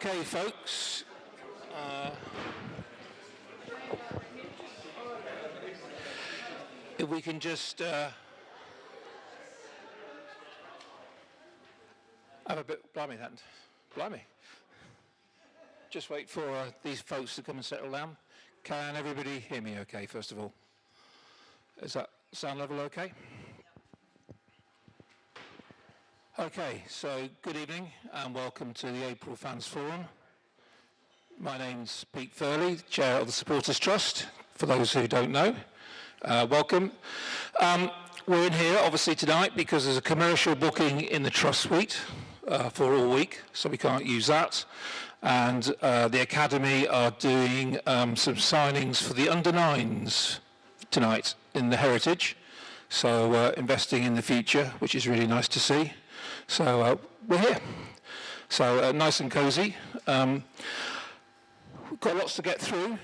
Okay, folks. If we can just have a bit. Blimey. Just wait for these folks to come and settle down. Can everybody hear me okay, first of all? Is that sound level okay? Okay, so good evening and welcome to the April Fans Forum. My name's Pete Ferlie, Chair of the Supporters Trust, for those who don't know. Welcome. We're in here obviously tonight because there's a commercial booking in the Trust Suite for all week, so we can't use that. And the Academy are doing some signings for the under-9s tonight in the Heritage. So investing in the future, which is really nice to see. So we're here. So nice and cosy. We've got lots to get through.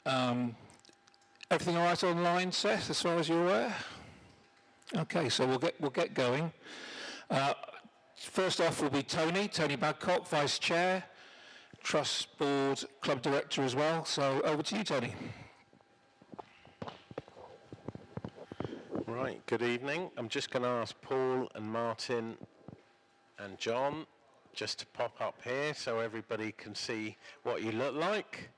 Everything all right online, Seth, as far as you're aware? Okay, so we'll get going. First off will be Tony Badcott, Vice Chair, Trust Board, Club Director as well. So over to you, Tony. Right, good evening. I'm just going to ask Paul and Martin and John just to pop up here so everybody can see what you look like.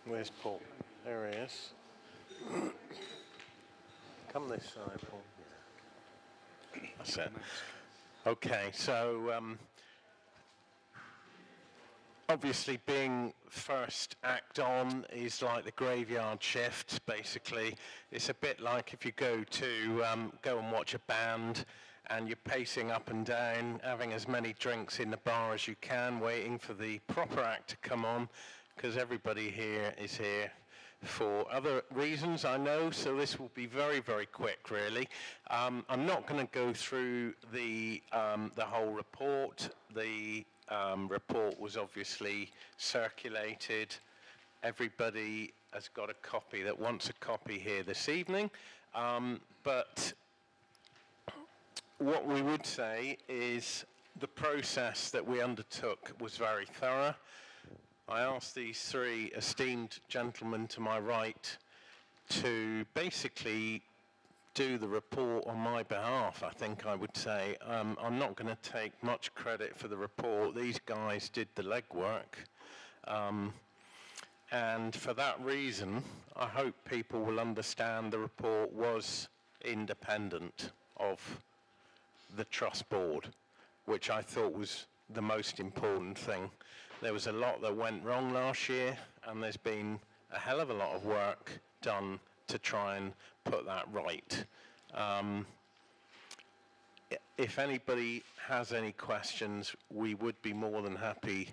Where's Paul? There he is. Come this side, Paul. That's it. Okay, so obviously being first act on is like the graveyard shift, basically. It's a bit like if you go and watch a band and you're pacing up and down, having as many drinks in the bar as you can, waiting for the proper act to come on, because everybody here is here for other reasons, I know, so this will be very, very quick, really. I'm not going to go through the whole report. The report was obviously circulated. Everybody has got a copy that wants a copy here this evening. But what we would say is the process that we undertook was very thorough. I asked these three esteemed gentlemen to my right to basically do the report on my behalf, I think I would say. I'm not going to take much credit for the report. These guys did the legwork. And for that reason, I hope people will understand the report was independent of the Trust Board, which I thought was the most important thing. There was a lot that went wrong last year, and there's been a hell of a lot of work done to try and put that right. If anybody has any questions, we would be more than happy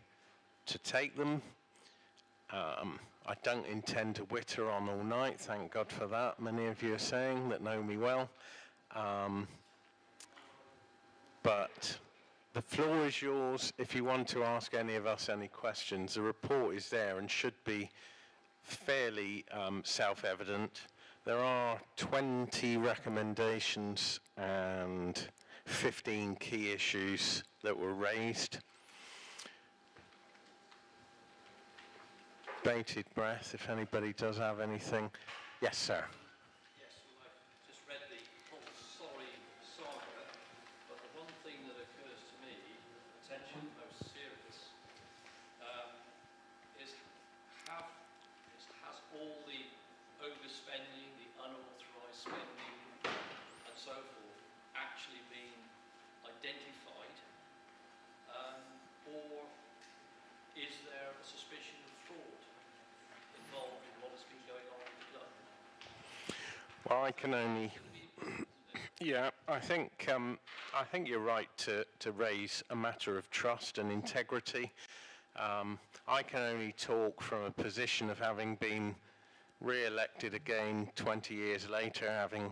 to take them. I don't intend to witter on all night, thank God for that. Many of you are saying that know me well. But the floor is yours if you want to ask any of us any questions. The report is there and should be fairly self-evident. There are 20 recommendations and 15 key issues that were raised. Bated breath if anybody does have anything. Yes, sir. Well, I can only, yeah, I think you're right to raise a matter of trust and integrity. I can only talk from a position of having been re-elected again 20 years later, having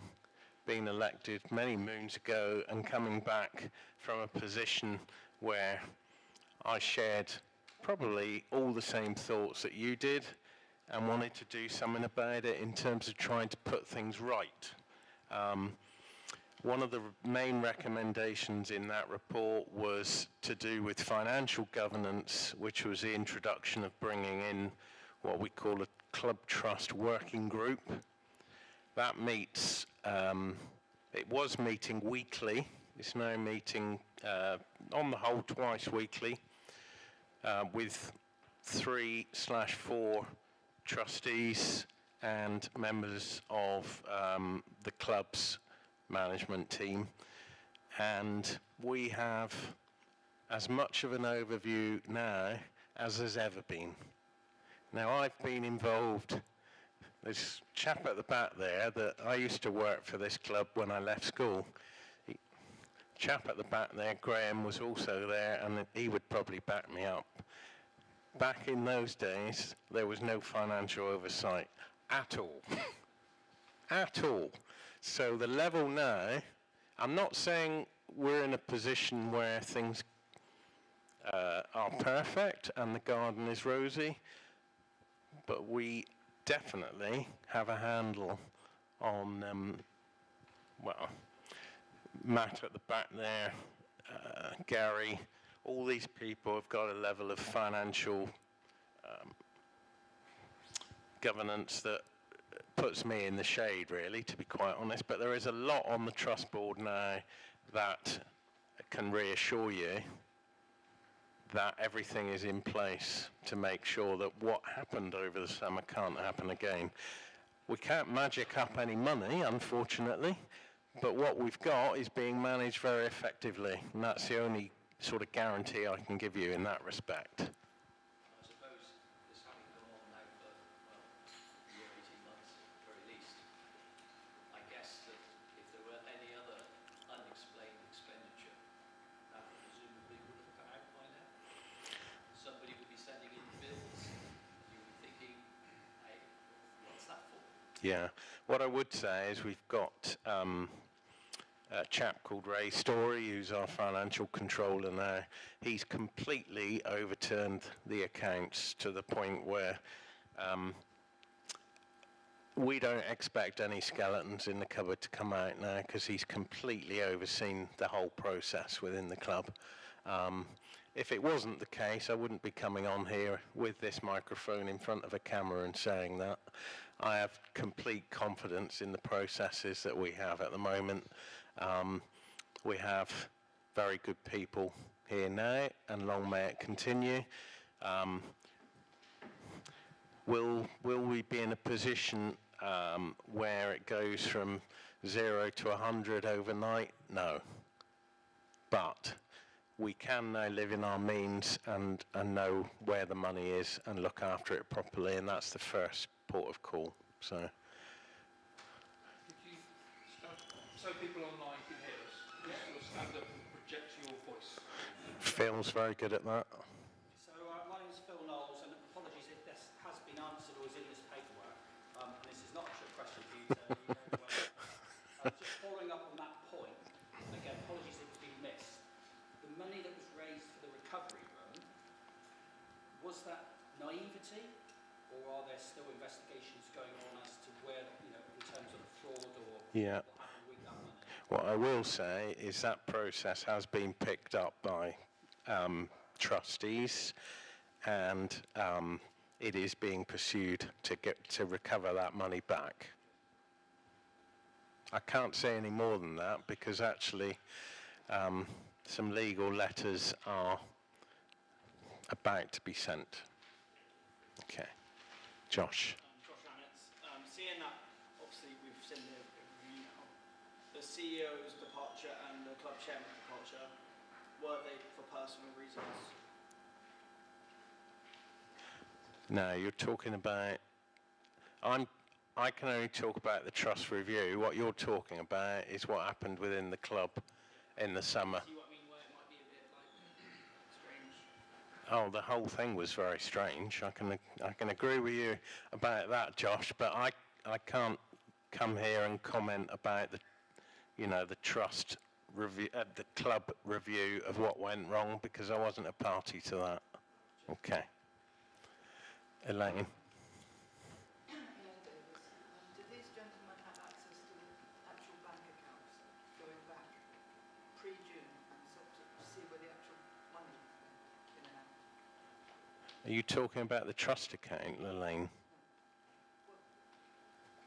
been elected many moons ago, and coming back from a position where I shared probably all the same thoughts that you did and wanted to do something about it in terms of trying to put things right. One of the main recommendations in that report was to do with financial governance, which was the introduction of bringing in what we call a club trust working group. That meets, it was meeting weekly. It's now meeting on the whole twice weekly with 3/4 trustees and members of the club's management team, and we have as much of an overview now as there's ever been. Now, I've been involved. There's a chap at the back there that I used to work for this club when I left school. Chap at the back there, Graham, was also there, and he would probably back me up. Back in those days, there was no financial oversight at all. At all. So the level now, I'm not saying we're in a position where things are perfect and the garden is rosy, but we definitely have a handle on, well, Matt at the back there, Gary, all these people have got a level of financial governance that puts me in the shade, really, to be quite honest. But there is a lot on the trust board now that can reassure you that everything is in place to make sure that what happened over the summer can't happen again. We can't magic up any money, unfortunately, but what we've got is being managed very effectively, and that's the only sort of guarantee I can give you in that respect. I suppose this having gone on now for, well, a year, 18 months at the very least, I guess that if there were any other unexplained expenditure, that presumably would have come out by now. Somebody would be sending in bills, you would be thinking, hey, what's that for? Yeah, what I would say is we've got a chap called Ray Story, who's our financial controller now. He's completely overturned the accounts to the point where we don't expect any skeletons in the cupboard to come out now, because he's completely overseen the whole process within the club. If it wasn't the case, I wouldn't be coming on here with this microphone in front of a camera and saying that. I have complete confidence in the processes that we have at the moment. We have very good people here now, and long may it continue. Will we be in a position where it goes from 0 to 100 overnight? No. But we can now live in our means and know where the money is and look after it properly, and that's the first port of call. So. Could you start, so people online can hear us, just sort of stand up and project your voice? Phil's very good at that. So my name's Phil Knowles, and apologies if this has been answered or is in this paperwork. And this is not a trick question for you, so you know well. Just following up on that point, again, apologies if it's been missed. The money that was raised for the recovery room, was that naivety, or are there still investigations going on as to where, you know, in terms of fraud or Yeah. what happened with that money? What I will say is that process has been picked up by trustees, and it is being pursued to recover that money back. I can't say any more than that, because actually some legal letters are about to be sent. Okay. Josh. Josh Annetts. Seeing that, obviously, we've seen the review now. The CEO's departure and the club chairman's departure, were they for personal reasons? No, you're talking about. I can only talk about the trust review. What you're talking about is what happened within the club in the summer. See what I mean, where it might be a bit like strange. Oh, the whole thing was very strange. I can agree with you about that, Josh. But I can't come here and comment about the trust review, the club review of what went wrong, because I wasn't a party to that. Okay. Elaine? Hello, David. Do these gentlemen have access to the actual bank accounts going back pre-June and sort of see where the actual money is in and out? Are you talking about the trust account, Elaine? Well,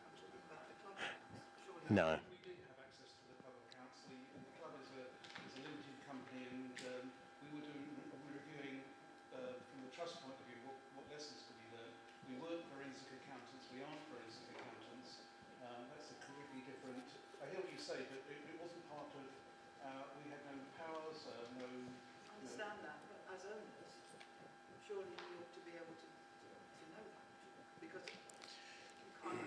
I'm talking about the club accounts. Surely. No. We do have access to the club accounts. The club is a limited company, and we were reviewing from the trust point of view what lessons could be learned. We weren't forensic accountants. We aren't forensic accountants. That's a completely different. I hear what you say, but it wasn't part of. We had no powers, no. I understand that, but as owners, surely you ought to be able to know that, because they can't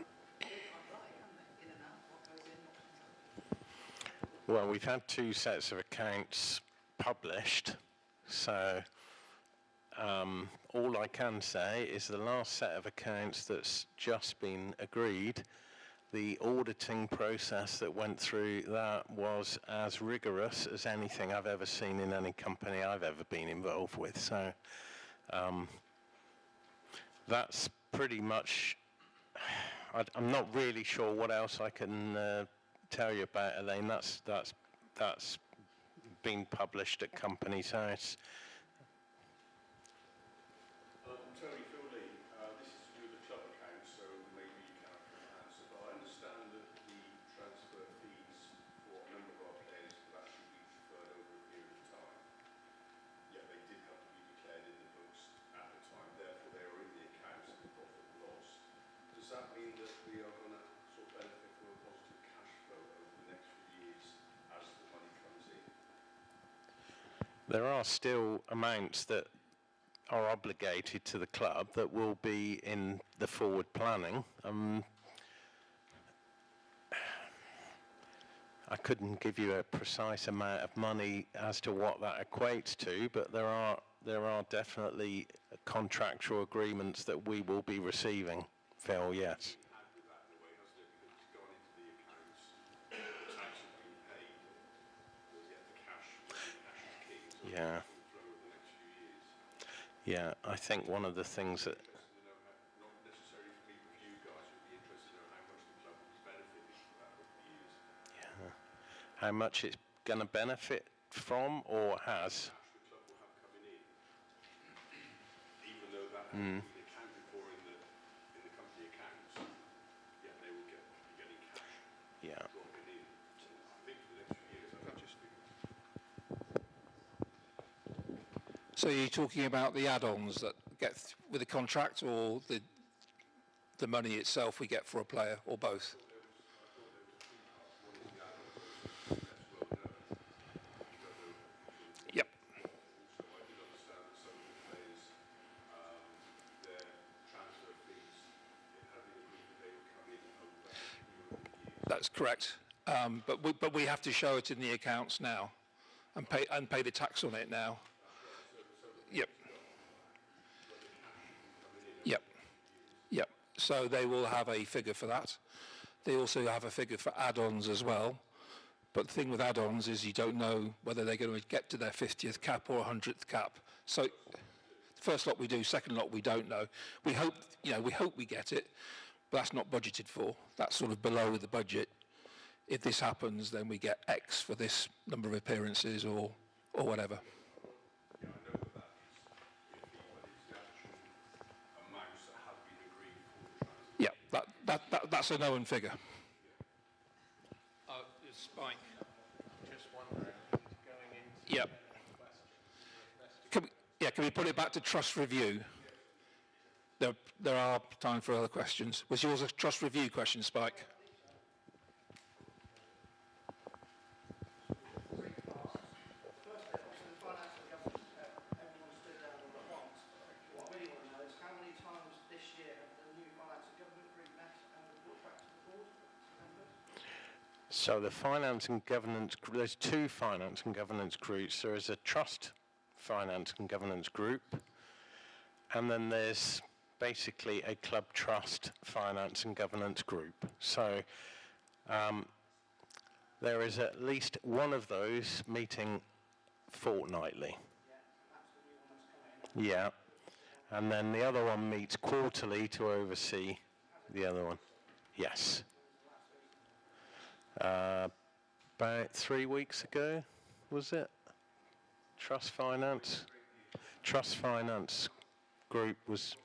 lie, can they? In and out, what goes in, what comes out. Well, we've had 2 sets of accounts published, so all I can say is the last set of accounts that's just been agreed, the auditing process that went through that was as rigorous as anything I've ever seen in any company I've ever been involved with. So that's pretty much. I'm not really sure what else I can tell you about, Elaine. That's been published at Companies House. Tony Phillie, this is to do with the club account, so maybe you can answer, but I understand that the transfer fees for a number of our players will actually be deferred over a period of time. Yet they did have to be declared in the books at the time, therefore they are in the accounts of the profit and loss. Does that mean that we are going to sort of benefit from a positive cash flow over the next few years as the money comes in? There are still amounts that are obligated to the club that will be in the forward planning. I couldn't give you a precise amount of money as to what that equates to, but there are definitely contractual agreements that we will be receiving. Phil, yes. Had with that in a way, hasn't it? Because it's gone into the accounts, the tax has been paid, but yet the cash is king, so Yeah. it will flow over the next few years. Yeah, I think one of the things that Interested to know not necessarily for me, but for you guys, would be interested to know how much the club has benefited from that over the years. how much it's going to benefit from or has. Cash the club will have coming in, even though that hasn't been accounted for in the company accounts, yet they will be getting cash Yeah. dropping in. I think for the next few years, I just think. So you're talking about the add-ons that get with the contract, or the money itself we get for a player, or both? Yep. Also, I did understand that some of the players, their transfer fees, it had been agreed that they would come in over years. That's correct. But we have to show it in the accounts now, and pay the tax on it now. Yep. Yep. Yep. So they will have a figure for that. They also have a figure for add-ons as well. But the thing with add-ons is you don't know whether they're going to get to their 50th cap or 100th cap. So the first lot we do, second lot we don't know. We hope we get it, but that's not budgeted for. That's sort of below the budget. If this happens, then we get X for this number of appearances or whatever. Yeah, I know that is iffy, but it's the actual amounts that have been agreed for the transfer. Yeah, that's a known figure. Spike. Just wondering, going into Yep. Can we put it back to trust review? There are time for other questions. Was yours a trust review question, Spike? So the finance and governance, there's 2 finance and governance groups. There is a trust finance and governance group, and then there's basically a club trust finance and governance group. So there is at least one of those meeting fortnightly. Yeah. And then the other one meets quarterly to oversee the other one. Yes. About 3 weeks ago, was it? Trust Finance Group was...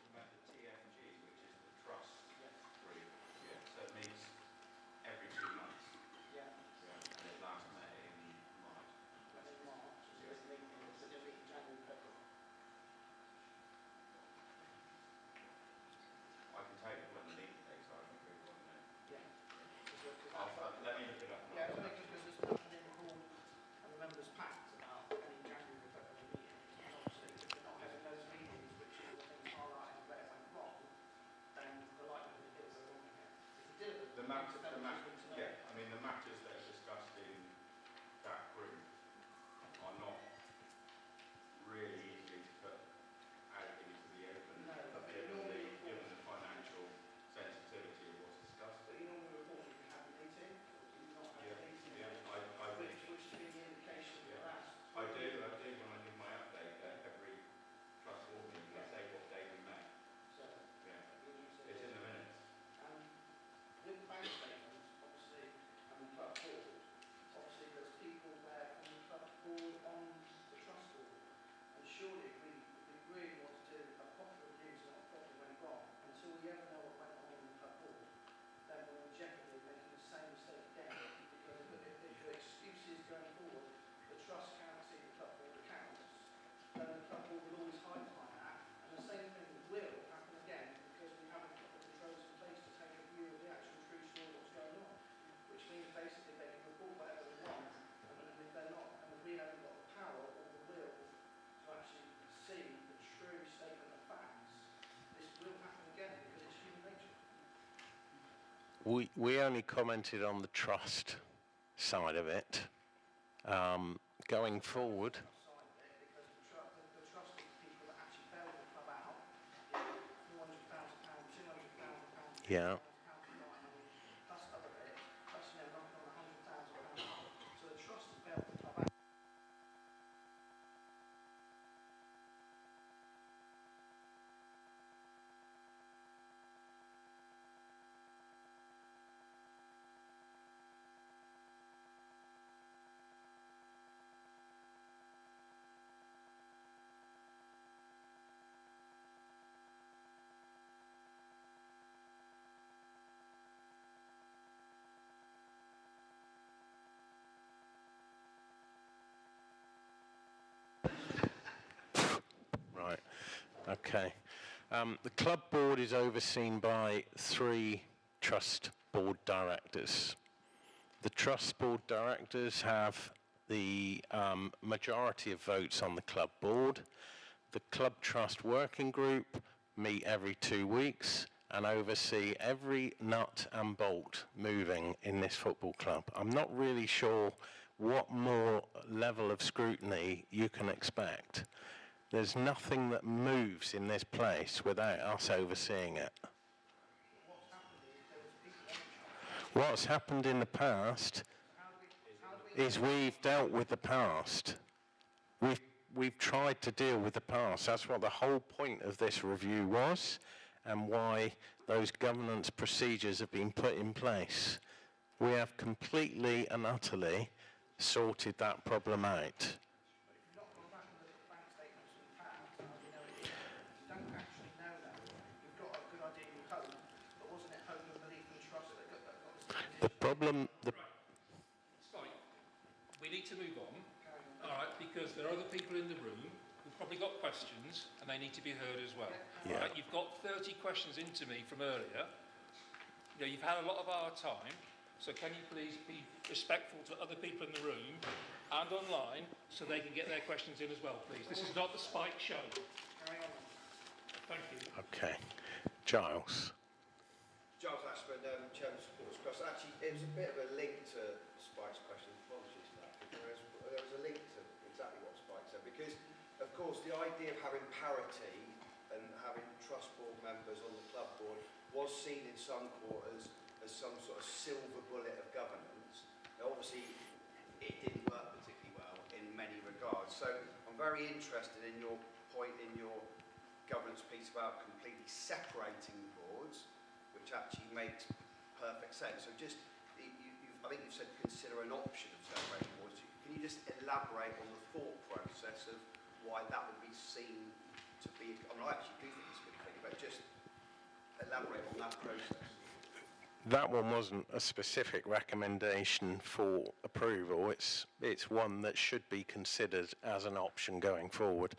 Yeah, so because there's nothing in the rule and the members' packs about any January or February meetings, and obviously if they're not having those meetings, which all the things highlighted where it went wrong, then the likelihood is they're wrong again. If you did it, The matters that are discussed in that group are not really easily to put out into the open, given the financial sensitivity of what's discussed. But you normally report if you have a meeting, or do you not have a meeting? Which has been the indication for that? I do when I give my update at every trust board meeting, I say what day we met. So, Yeah, it's in the minutes. With the bank statements, obviously, and the club board, obviously there's people there from the club board on the trust board. And surely if we really want to do a proper review to what properly went wrong, until we ever know what went wrong in the club board, then we're in jeopardy of making the same mistake again. Because if the excuse is going forward, the trust can't see the club board accounts, then the club board will always hide behind that. And the same thing will happen again because we haven't got the controls in place to take a view of the actual true story of what's going on. Which means basically they can report whatever they want, and if they're not, and if we haven't got the power or the will to actually see the true statement of facts, this will happen again because it's human nature. We only commented on the trust side of it. Going forward, Side of it, because the trust of the people that actually bailed the club out, £400,000, £200,000, yeah. plus other bit, plus knocking on £100,000. So the trust has bailed the club out. Right, okay. The club board is overseen by 3 trust board directors. The trust board directors have the majority of votes on the club board. The club trust working group meet every 2 weeks and oversee every nut and bolt moving in this football club. I'm not really sure what more level of scrutiny you can expect. There's nothing that moves in this place without us overseeing it. What's happened in the past is we've dealt with the past. We've tried to deal with the past. That's what the whole point of this review was, and why those governance procedures have been put in place. We have completely and utterly sorted that problem out. The problem... It's fine. We need to move on, all right, because there are other people in the room who've probably got questions and they need to be heard as well. Yeah. All right, you've got 30 questions into me from earlier. You know, you've had a lot of our time, so can you please be respectful to other people in the room and online so they can get their questions in as well, please. This is not the Spike show. Thank you. Okay. Giles. Giles Ashburn, Chairman of Supporters Trust. Actually, it was a bit of a link to Spike's question. Apologies for that. There was a link to exactly what Spike said. Because, of course, the idea of having parity and having trust board members on the club board was seen in some quarters as some sort of silver bullet of governance. Now, obviously, it didn't work particularly well in many regards. So I'm very interested in your point in your governance piece about completely separating the boards, which actually makes perfect sense. So just, I think you've said consider an option of separating boards. Can you just elaborate on the thought process of why that would be seen to be, I mean, I actually do think it's a good thing, but just elaborate on that process. That one wasn't a specific recommendation for approval. It's one that should be considered as an option going forward.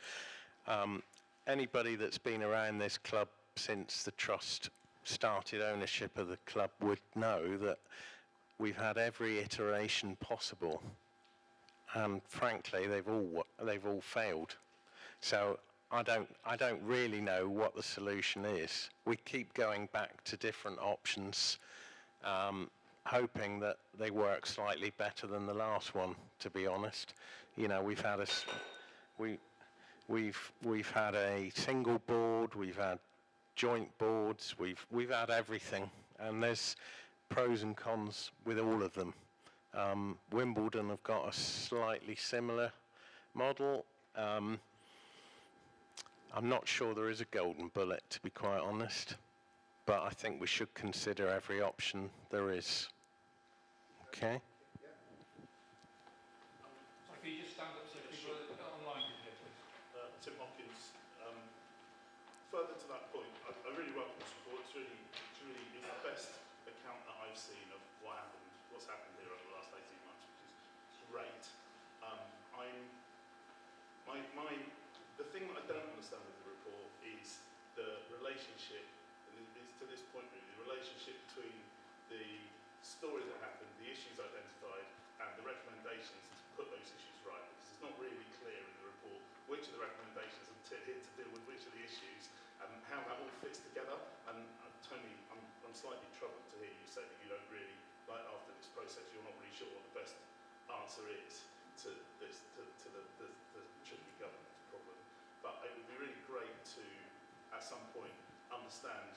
Anybody that's been around this club since the trust started ownership of the club would know that we've had every iteration possible, and frankly, they've all failed. So I don't really know what the solution is. We keep going back to different options, hoping that they work slightly better than the last one. To be honest, you know, we've had a single board, we've had joint boards, we've had everything, and there's pros and cons with all of them. Wimbledon have got a slightly similar model. I'm not sure there is a golden bullet, to be quite honest, but I think we should consider every option there is. Okay? So can you just stand up so people online can hear, please? Tim Hopkins. Further to that point, I really welcome this report. It's the best account that I've seen of what's happened here over the last 18 months, which is great. The thing that I don't understand with the report is the relationship, and it's to this point really, the relationship between the story that happened, the issues identified, and the recommendations to put those issues right, because it's not really clear in the report which of the recommendations are here to deal with which of the issues, and how that all fits together. And Tony, I'm slightly troubled to hear you say that you don't really, like after this process, you're not really sure what the best answer is to this, to the tricky governance problem. But it would be really great to, at some point, understand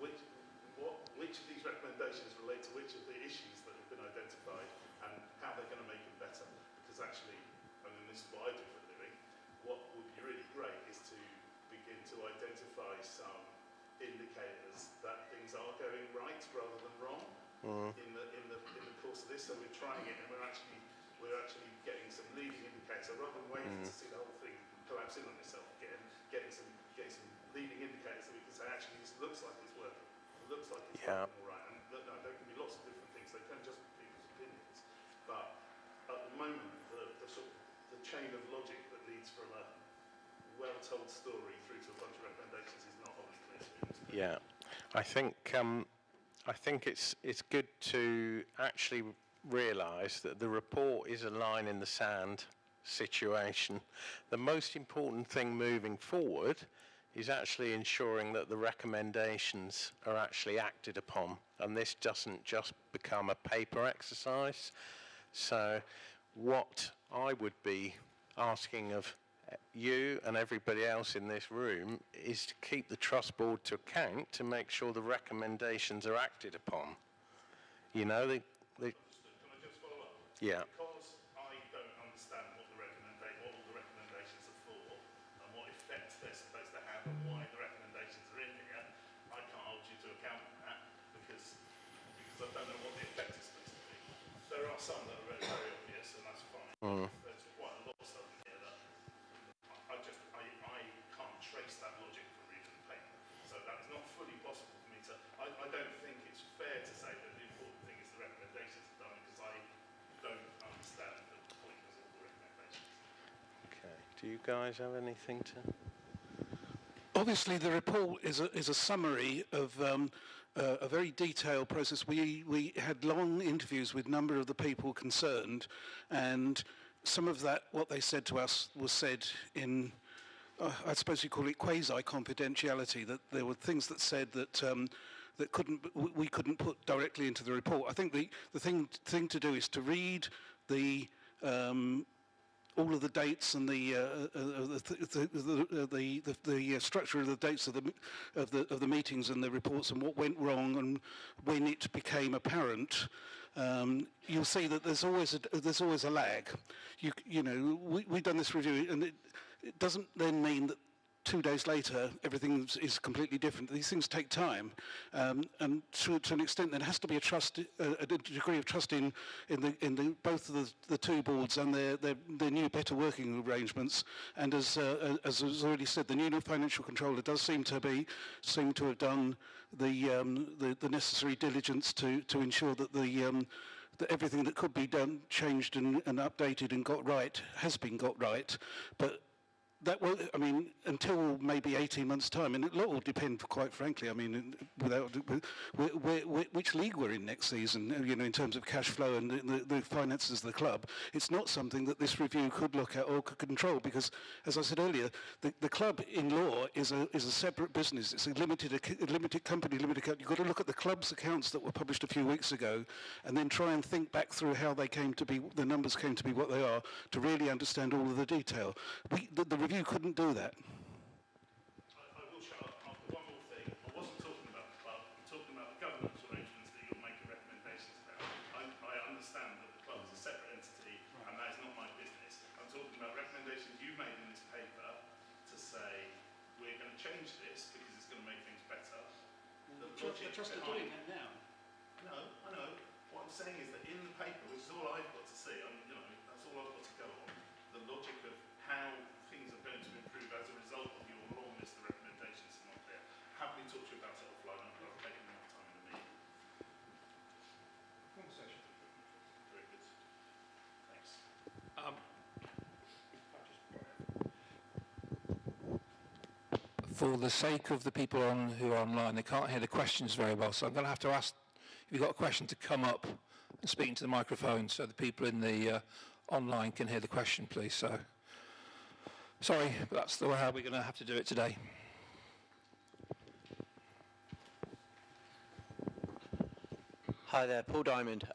which of these recommendations relate to which of the issues that have been identified and how they're going to make them better. Because actually, I mean, this is what I do for a living, what would be really great is to begin to identify some indicators that things are going right rather than wrong in the course of this. So we're trying it, and we're actually getting some leading indicators. So rather than waiting to see the whole thing collapse in on itself again, getting some leading indicators that we can say, actually, this looks like it's working. It looks like it's working all right. And no, there can be lots of different things. They can just be people's opinions. But at the moment, the chain of logic that leads from a well-told story through to a bunch of recommendations is not wholly clear to me. Yeah, I think it's good to actually realise that the report is a line in the sand situation. The most important thing moving forward is actually ensuring that the recommendations are actually acted upon, and this doesn't just become a paper exercise. So what I would be asking of you and everybody else in this room is to keep the trust board to account to make sure the recommendations are acted upon. You know, Can I just follow up? Yeah. Because I don't understand what all the recommendations are for and what effect they're supposed to have and why the recommendations are in here, I can't hold you to account on that because I don't know what the effect is supposed to be. There are some that are very, very obvious, and that's fine. There's quite a lot of stuff in here that I can't trace that logic from reading the paper. So that is not fully possible for me to. I don't think it's fair to say that the important thing is the recommendations are done because I don't understand the point of all the recommendations. Okay. Do you guys have anything to? Obviously, the report is a summary of a very detailed process. We had long interviews with a number of the people concerned, and some of that, what they said to us, was said in, I suppose you call it quasi-confidentiality, that there were things that said that we couldn't put directly into the report. I think the thing to do is to read the all of the dates and the structure of the dates of the meetings and the reports and what went wrong and when it became apparent. You'll see that there's always a lag. You know, we've done this review, and it doesn't then mean that 2 days later, everything is completely different. These things take time, and to an extent, there has to be a degree of trust in both of the two boards and their new, better working arrangements. And as was already said, the new financial controller does seem to have done the necessary diligence to ensure that that everything that could be done, changed and updated and got right has been got right. But that will, I mean, until maybe 18 months' time, and it will depend, quite frankly, I mean, which league we're in next season, in terms of cash flow and the finances of the club. It's not something that this review could look at or could control, because, as I said earlier, the club in law is a separate business. It's a limited company. You've got to look at the club's accounts that were published a few weeks ago, and then try and think back through how they came to be, the numbers came to be what they are, to really understand all of the detail. The review couldn't do that. I will shut up after one more thing. I wasn't talking about the club. I'm talking about the governance arrangements that you're making recommendations about. I understand that the club is a separate entity, and that is not my business. I'm talking about recommendations you made in this paper to say we're going to change this because it's going to make things better. The Trust are doing it now. I know. What I'm saying is that in the paper, which is all I've got to see, that's all I've got to go on, the logic of how things are going to improve as a result of your long list of recommendations is not clear. Happily talk to you about it offline. I've taken enough time in the meeting. Conversation. Very good. Thanks. For the sake of the people who are online, they can't hear the questions very well, so I'm going to have to ask, if you've got a question, to come up and speak into the microphone so the people in the online can hear the question, please. So, sorry, but that's how we're going to have to do it today. Hi there, Paul Diamond.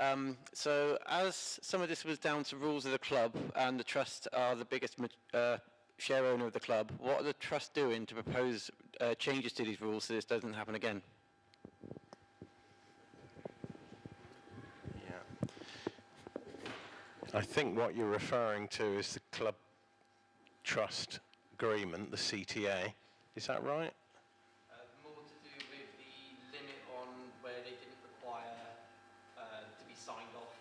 So as some of this was down to rules of the club, and the trust are the biggest share owner of the club, what are the trust doing to propose changes to these rules so this doesn't happen again? Yeah. I think what you're referring to is the club trust agreement, the CTA. Is that right? More to do with the limit on where they didn't require to be signed off.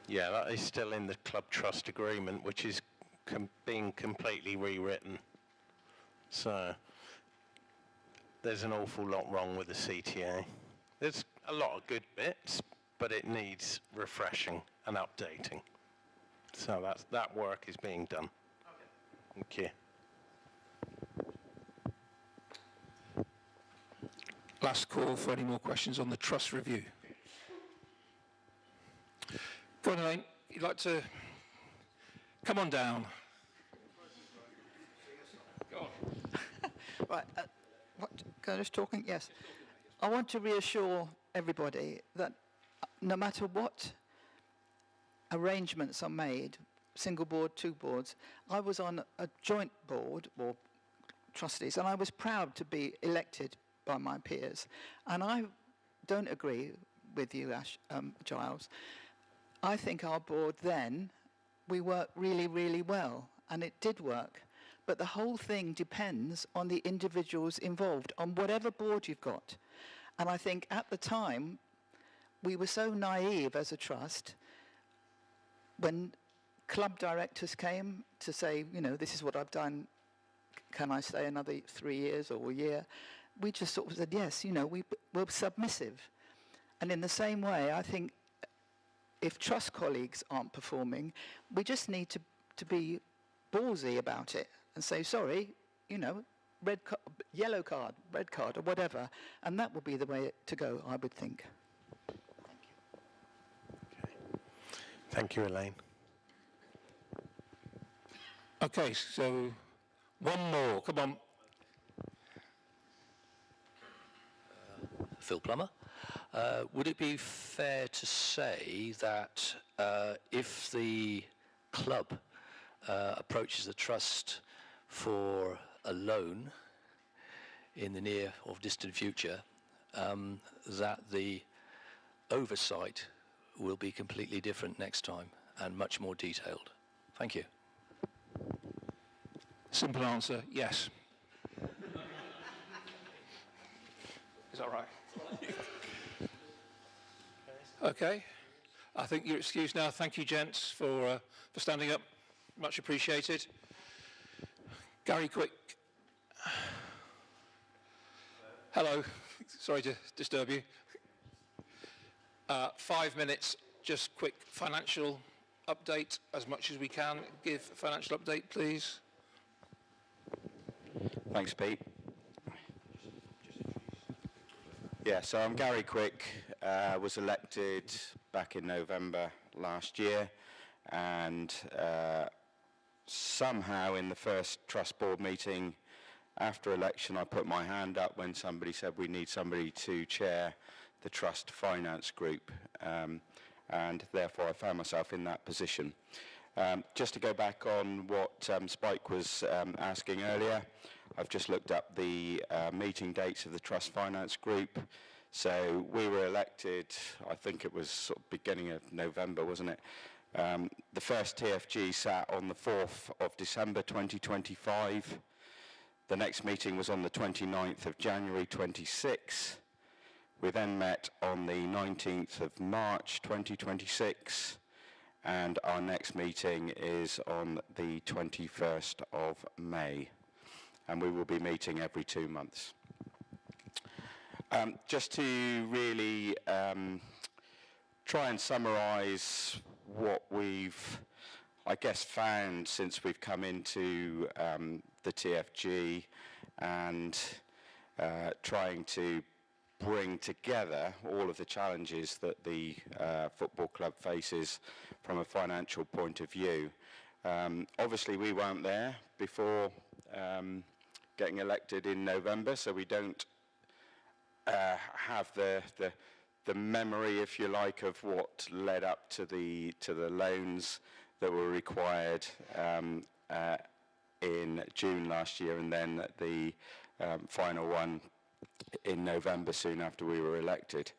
Yeah, that is still in the club trust agreement, which is being completely rewritten. So there's an awful lot wrong with the CTA. There's a lot of good bits, but it needs refreshing and updating. So that work is being done. Okay. Thank you. Last call for any more questions on the trust review. Go on, Elaine. You'd like to come on down. Go on. Right, can I just talking? Yes. I want to reassure everybody that no matter what arrangements are made, single board, two boards, I was on a joint board, or trustees, and I was proud to be elected by my peers. And I don't agree with you, Giles. I think our board then, we worked really, really well, and it did work. But the whole thing depends on the individuals involved, on whatever board you've got. And I think at the time, we were so naive as a trust, when club directors came to say, this is what I've done, can I stay another 3 years or a year? We just sort of said, yes, we're submissive. And in the same way, I think if trust colleagues aren't performing, we just need to be ballsy about it and say, sorry, yellow card, red card, or whatever. And that would be the way to go, I would think. Okay. Thank you, Elaine. Okay, so one more. Come on. Phil Plummer. Would it be fair to say that if the club approaches the trust for a loan in the near or distant future, that the oversight will be completely different next time and much more detailed. Thank you. Simple answer, yes. Is that right? Okay. I think you're excused now. Thank you, gents, for standing up. Much appreciated. Gary Quick. Hello. Sorry to disturb you. 5 minutes, just quick financial update, as much as we can. Give a financial update, please. Thanks, Pete. Yeah, so I'm Gary Quick, was elected back in November last year, and somehow in the first trust board meeting after election I put my hand up when somebody said we need somebody to chair the trust finance group, and therefore I found myself in that position. Just to go back on what Spike was asking earlier, I've just looked up the meeting dates of the Trust Finance Group. So we were elected, I think it was sort of beginning of November, wasn't it? The first TFG sat on the 4th of December 2025. The next meeting was on the 29th of January 26. We then met on the 19th of March 2026. And our next meeting is on the 21st of May. And we will be meeting every 2 months. Just to really try and summarise what we've, I guess, found since we've come into the TFG, and trying to bring together all of the challenges that the football club faces from a financial point of view. Obviously, we weren't there before getting elected in November, so we don't have the memory, if you like, of what led up to the loans that were required in June last year, and then the final one in November, soon after we were elected.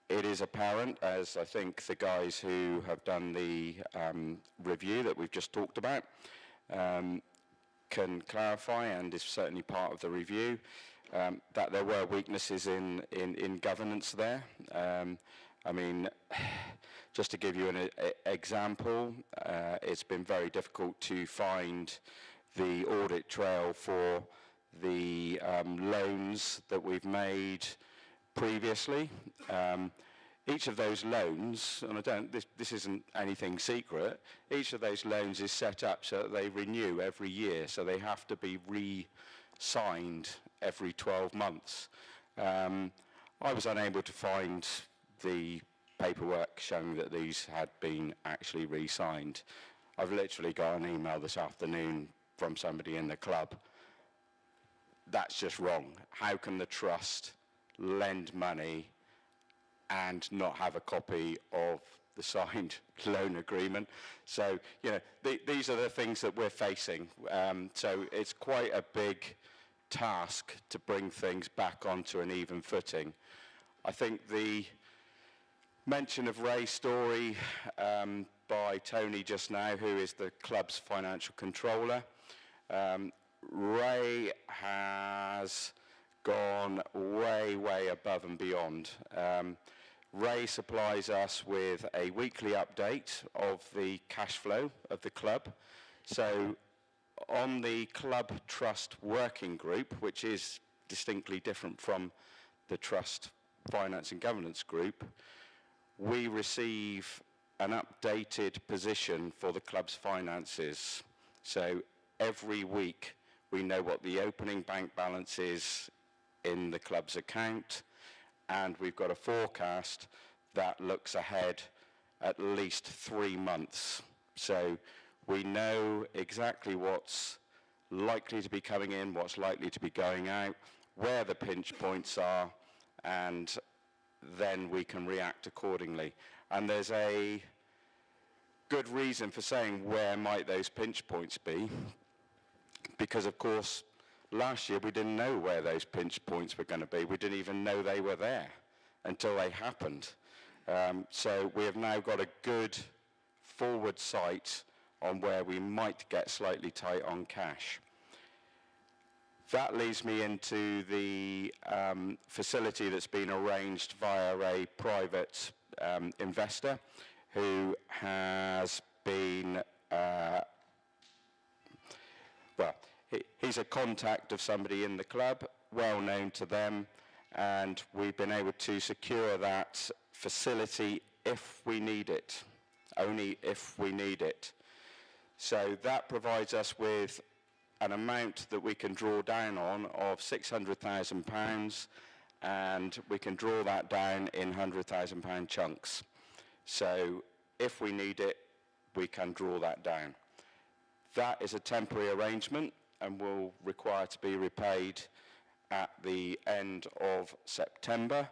It is apparent, as I think the guys who have done the review that we've just talked about can clarify, and is certainly part of the review, that there were weaknesses in governance there. I mean, just to give you an example, it's been very difficult to find the audit trail for the loans that we've made previously. Each of those loans, and this isn't anything secret, each of those loans is set up so that they renew every year, so they have to be re-signed every 12 months. I was unable to find the paperwork showing that these had been actually re-signed. I've literally got an email this afternoon from somebody in the club. That's just wrong. How can the trust lend money and not have a copy of the signed loan agreement? So, you know, these are the things that we're facing. So it's quite a big task to bring things back onto an even footing. I think the mention of Ray's story by Tony just now, who is the club's financial controller, Ray has gone way, way above and beyond. Ray supplies us with a weekly update of the cash flow of the club. So on the club trust working group, which is distinctly different from the trust finance and governance group, we receive an updated position for the club's finances. So every week we know what the opening bank balance is in the club's account, and we've got a forecast that looks ahead at least 3 months. So we know exactly what's likely to be coming in, what's likely to be going out, where the pinch points are, and then we can react accordingly. And there's a good reason for saying where might those pinch points be, because of course last year we didn't know where those pinch points were going to be. We didn't even know they were there until they happened. So we have now got a good forward sight on where we might get slightly tight on cash. That leads me into the facility that's been arranged via a private investor who has been, he's a contact of somebody in the club, well known to them, and we've been able to secure that facility if we need it, only if we need it. So that provides us with an amount that we can draw down on of £600,000, and we can draw that down in £100,000 chunks. So if we need it, we can draw that down. That is a temporary arrangement and will require to be repaid at the end of September,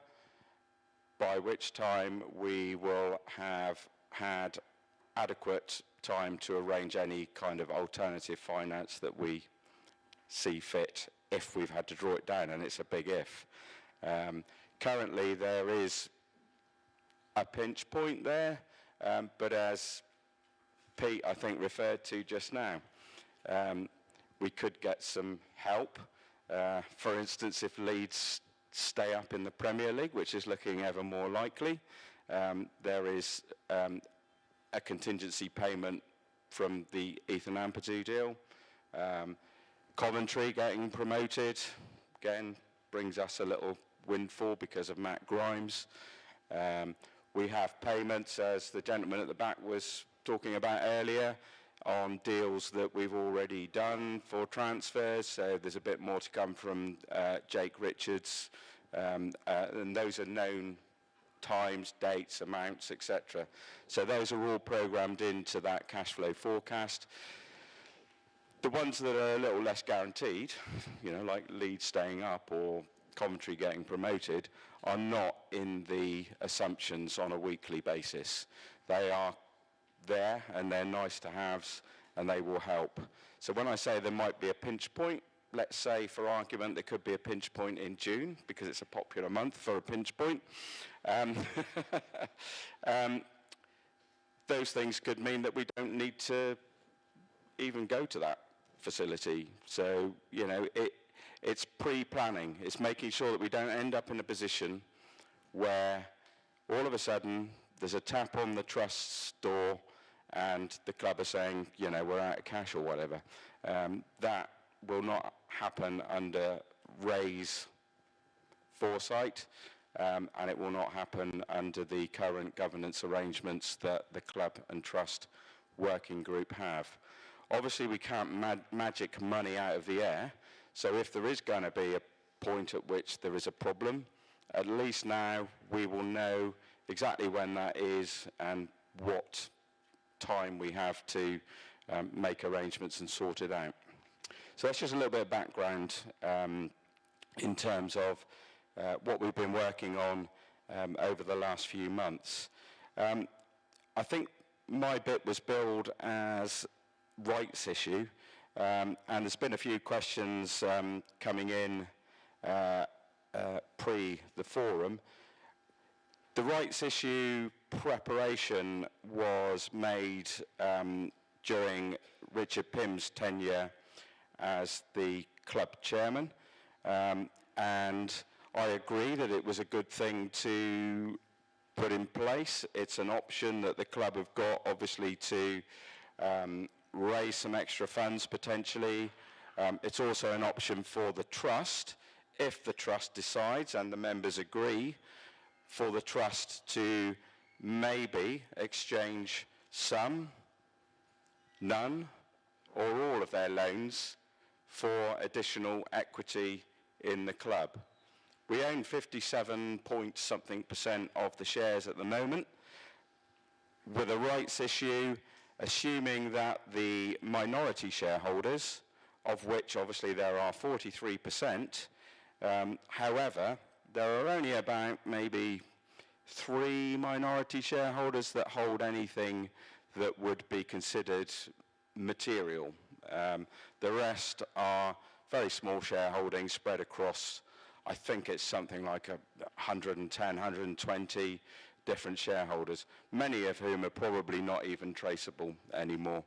by which time we will have had adequate time to arrange any kind of alternative finance that we see fit if we've had to draw it down, and it's a big if. Currently there is a pinch point there, but as Pete, I think, referred to just now, we could get some help. For instance, if Leeds stay up in the Premier League, which is looking ever more likely, there is a contingency payment from the Ethan Ampadu deal. Coventry getting promoted, again, brings us a little windfall because of Matt Grimes. We have payments, as the gentleman at the back was talking about earlier, on deals that we've already done for transfers, so there's a bit more to come from Jake Richards, and those are known times, dates, amounts, etc. So those are all programmed into that cash flow forecast. The ones that are a little less guaranteed, you know, like Leeds staying up or Coventry getting promoted, are not in the assumptions on a weekly basis. They are there and they're nice to haves and they will help. So when I say there might be a pinch point, let's say for argument there could be a pinch point in June because it's a popular month for a pinch point. Those things could mean that we don't need to even go to that facility. So, you know, it's pre-planning. It's making sure that we don't end up in a position where all of a sudden there's a tap on the trust's door and the club are saying, you know, we're out of cash or whatever. That will not happen under Ray's foresight, and it will not happen under the current governance arrangements that the club and trust working group have. Obviously, we can't magic money out of the air, so if there is going to be a point at which there is a problem, at least now we will know exactly when that is and what time we have to make arrangements and sort it out. So that's just a little bit of background in terms of what we've been working on over the last few months. I think my bit was billed as rights issue, and there's been a few questions coming in pre the forum. The rights issue preparation was made during Richard Pym's tenure as the club chairman, and I agree that it was a good thing to put in place. It's an option that the club have got, obviously, to raise some extra funds potentially. It's also an option for the trust, if the trust decides and the members agree, for the trust to maybe exchange some, none, or all of their loans for additional equity in the club. We own 57-point-something% of the shares at the moment. With a rights issue, assuming that the minority shareholders, of which obviously there are 43%, however, there are only about maybe 3 minority shareholders that hold anything that would be considered material. The rest are very small shareholdings spread across, I think it's something like 110, 120 different shareholders, many of whom are probably not even traceable anymore.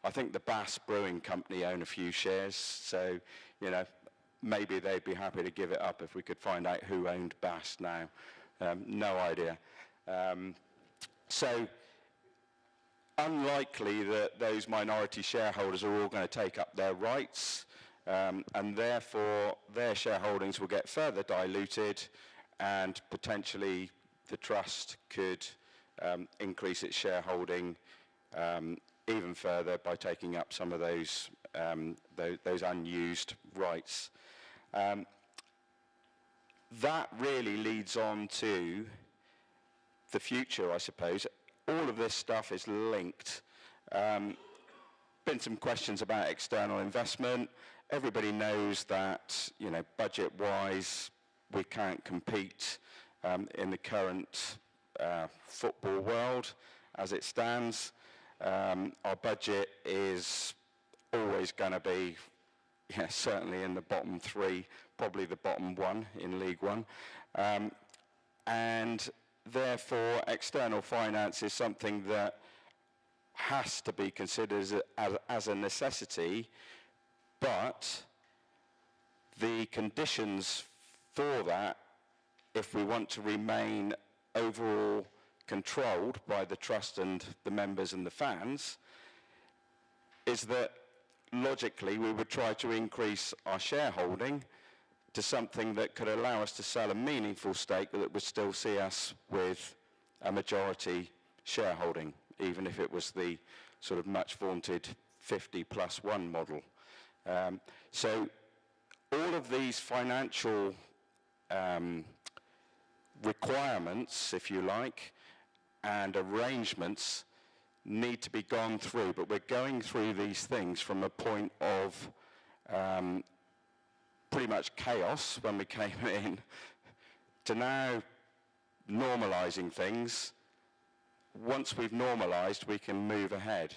I think the Bass Brewing Company own a few shares, so, you know, maybe they'd be happy to give it up if we could find out who owned Bass now. No idea. So unlikely that those minority shareholders are all going to take up their rights, and therefore their shareholdings will get further diluted, and potentially the trust could increase its shareholding even further by taking up some of those unused rights. That really leads on to the future, I suppose. All of this stuff is linked. Been some questions about external investment. Everybody knows that, you know, budget-wise, we can't compete in the current football world as it stands. Our budget is always going to be, yeah, certainly in the bottom three, probably the bottom one in League One. And therefore, external finance is something that has to be considered as a necessity, but the conditions for that, if we want to remain overall controlled by the trust and the members and the fans, is that logically we would try to increase our shareholding to something that could allow us to sell a meaningful stake that would still see us with a majority shareholding, even if it was the sort of much vaunted 50+1 model. So all of these financial requirements, if you like, and arrangements need to be gone through, but we're going through these things from a point of pretty much chaos when we came in to now normalizing things. Once we've normalized, we can move ahead.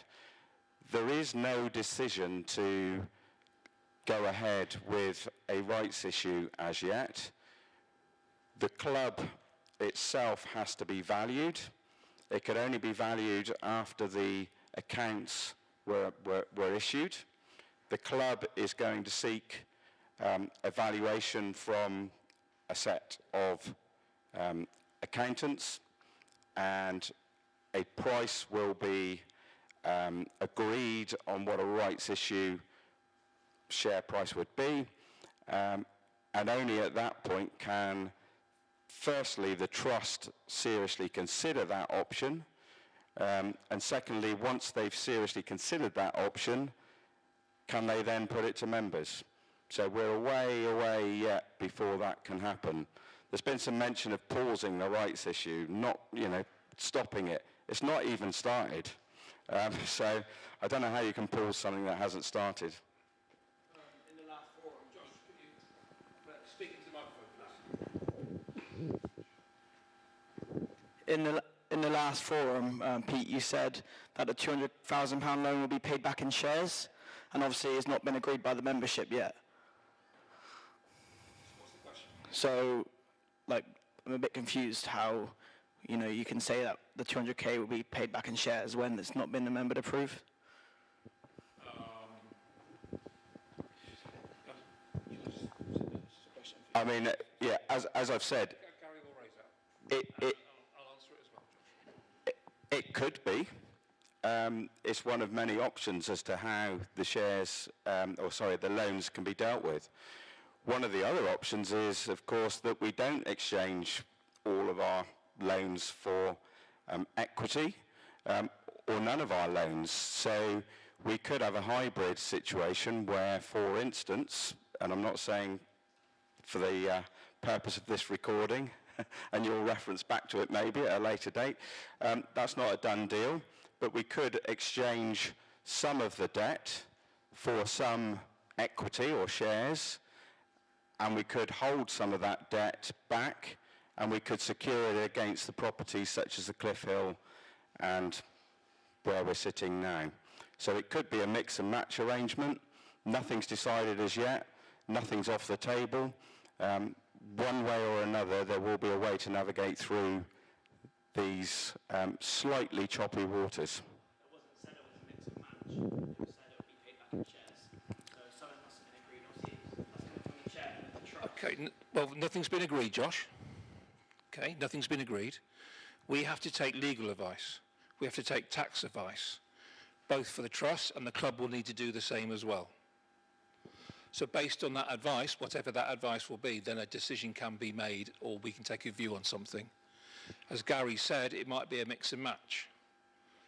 There is no decision to go ahead with a rights issue as yet. The club itself has to be valued. It could only be valued after the accounts were issued. The club is going to seek a valuation from a set of accountants, and a price will be agreed on what a rights issue share price would be, and only at that point can, firstly, the trust seriously consider that option, and secondly, once they've seriously considered that option, can they then put it to members? So we're way yet before that can happen. There's been some mention of pausing the rights issue, not, you know, stopping it. It's not even started. So I don't know how you can pause something that hasn't started. In the last forum, Josh, could you speak into the microphone, please? in the last forum, Pete, you said that the £200,000 loan will be paid back in shares, and obviously it's not been agreed by the membership yet. What's the question? So, like, I'm a bit confused how, you know, you can say that the 200k will be paid back in shares when it's not been member approved. I mean, yeah, as I've said, I'll answer it as well. it could be. It's one of many options as to how the shares, the loans can be dealt with. One of the other options is, of course, that we don't exchange all of our loans for equity, or none of our loans. So we could have a hybrid situation where, for instance, and I'm not saying for the purpose of this recording, and you'll reference back to it maybe at a later date, that's not a done deal, but we could exchange some of the debt for some equity or shares, and we could hold some of that debt back, and we could secure it against the properties such as the Cliff Hill and where we're sitting now. So it could be a mix and match arrangement. Nothing's decided as yet. Nothing's off the table. One way or another, there will be a way to navigate through these slightly choppy waters. It wasn't said it was a mix and match. It was said it would be paid back in shares. So something must have been agreed. Obviously, that's coming from the chairman of the trust. Okay, well, nothing's been agreed, Josh. Okay, nothing's been agreed. We have to take legal advice. We have to take tax advice, both for the trust, and the club will need to do the same as well. So based on that advice, whatever that advice will be, then a decision can be made, or we can take a view on something. As Gary said, it might be a mix and match.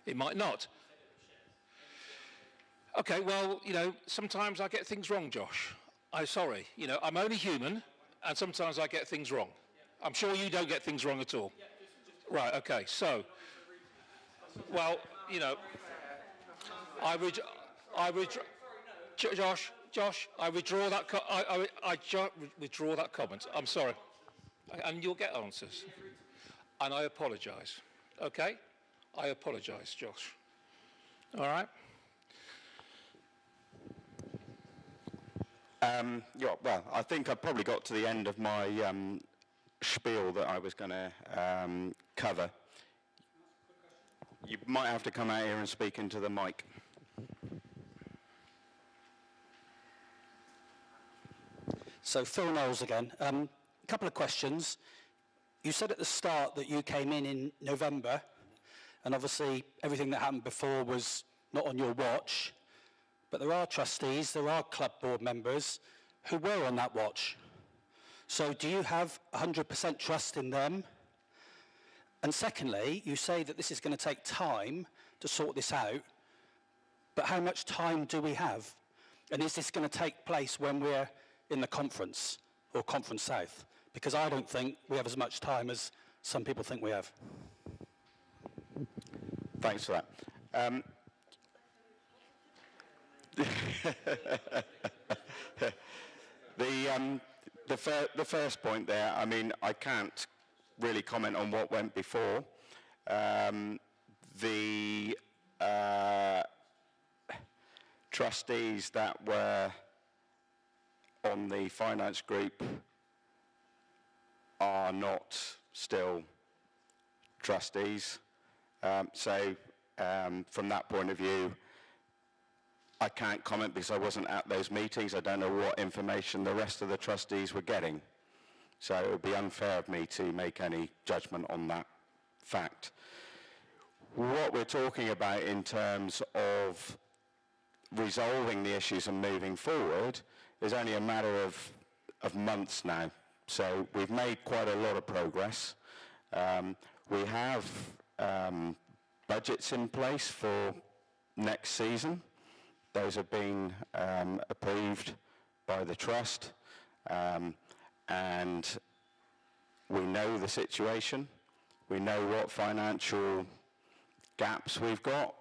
It might not. Okay, well, you know, sometimes I get things wrong, Josh. I'm sorry. You know, I'm only human, and sometimes I get things wrong. I'm sure you don't get things wrong at all. Right, okay, so, well, you know, Josh, I withdraw that. I withdraw that comment. I'm sorry, and you'll get answers. And I apologise. Okay, I apologise, Josh. All right. Yeah. Well, I think I probably got to the end of my spiel that I was going to cover. You might have to come out here and speak into the mic. So Phil Knowles again. A couple of questions. You said at the start that you came in November, and obviously everything that happened before was not on your watch, but there are trustees, there are club board members who were on that watch. So do you have 100% trust in them? And secondly, you say that this is going to take time to sort this out, but how much time do we have? And is this going to take place when we're in the conference or Conference South? Because I don't think we have as much time as some people think we have. Thanks for that. The first point there, I mean, I can't really comment on what went before. The trustees that were on the finance group are not still trustees. So from that point of view, I can't comment because I wasn't at those meetings. I don't know what information the rest of the trustees were getting. So it would be unfair of me to make any judgment on that fact. What we're talking about in terms of resolving the issues and moving forward is only a matter of months now. So we've made quite a lot of progress. We have budgets in place for next season. Those have been approved by the trust, and we know the situation. We know what financial gaps we've got.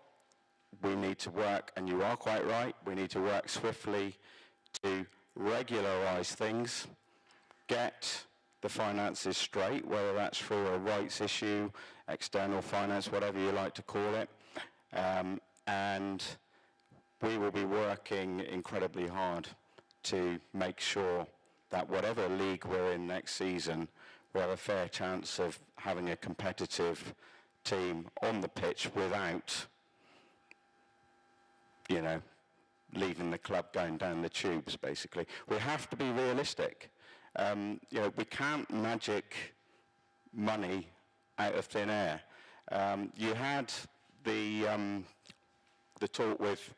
We need to work, and you are quite right, we need to work swiftly to regularise things, get the finances straight, whether that's through a rights issue, external finance, whatever you like to call it, and we will be working incredibly hard to make sure that whatever league we're in next season, we have a fair chance of having a competitive team on the pitch without, you know, leaving the club going down the tubes, basically. We have to be realistic. You know, we can't magic money out of thin air. You had the talk with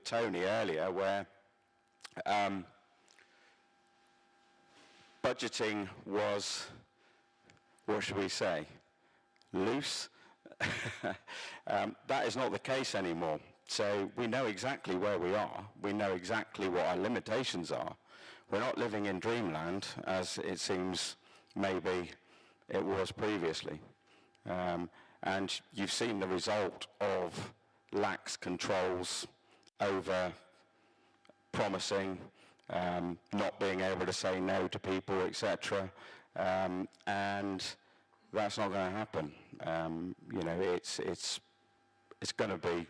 Tony earlier where budgeting was, what should we say, loose. That is not the case anymore. So we know exactly where we are. We know exactly what our limitations are. We're not living in dreamland, as it seems maybe it was previously. And you've seen the result of lax controls over promising, not being able to say no to people, etc. And that's not going to happen. You know, it's going to be,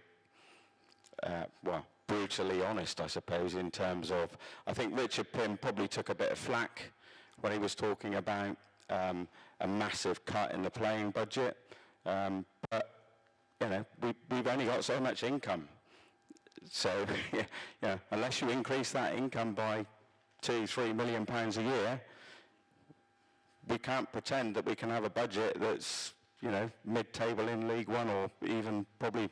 well, brutally honest, I suppose, in terms of, I think Richard Pym probably took a bit of flack when he was talking about a massive cut in the playing budget. But, we've only got so much income. So, unless you increase that income by £2-3 million a year, we can't pretend that we can have a budget that's, mid-table in League One, or even probably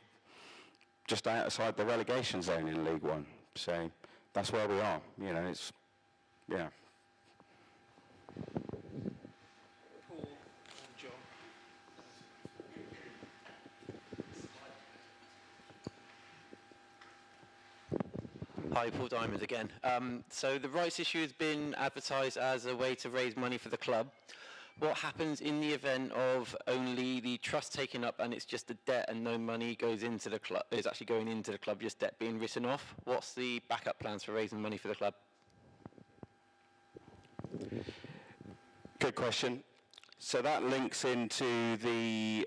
just outside the relegation zone in League One. So that's where we are. It's, yeah. Paul and John. Hi, Paul Diamond again. So the rights issue has been advertised as a way to raise money for the club. What happens in the event of only the trust taken up and it's just a debt and no money goes into the club, is actually going into the club, just debt being written off? What's the backup plans for raising money for the club? Good question. So that links into the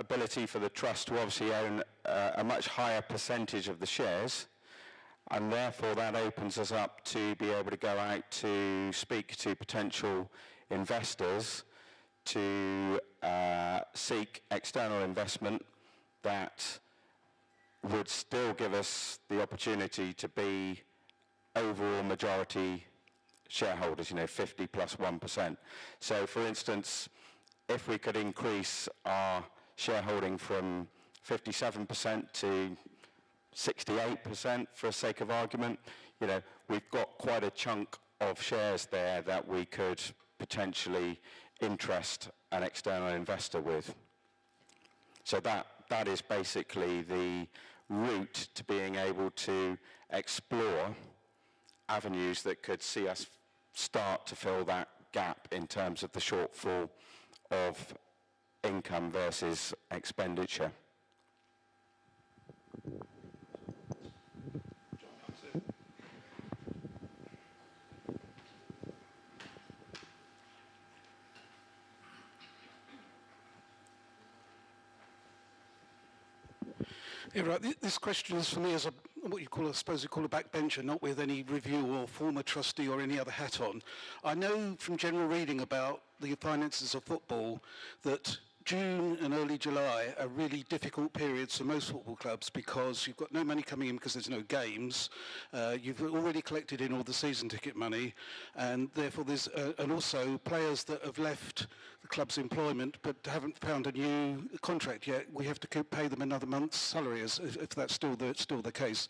ability for the trust to obviously own a much higher percentage of the shares, and therefore that opens us up to be able to go out to speak to potential investors to seek external investment that would still give us the opportunity to be overall majority shareholders, 50 plus 1%. So for instance, if we could increase our shareholding from 57% to 68% for the sake of argument, we've got quite a chunk of shares there that we could potentially interest an external investor with. So that is basically the route to being able to explore avenues that could see us start to fill that gap in terms of the shortfall of income versus expenditure. Yeah, right. This question is for me as what you call, I suppose you call a backbencher, not with any review or former trustee or any other hat on. I know from general reading about the finances of football that June and early July are really difficult periods for most football clubs because you've got no money coming in because there's no games. You've already collected in all the season ticket money, and therefore there's and also players that have left the club's employment but haven't found a new contract yet. We have to pay them another month's salary, if that's still the case.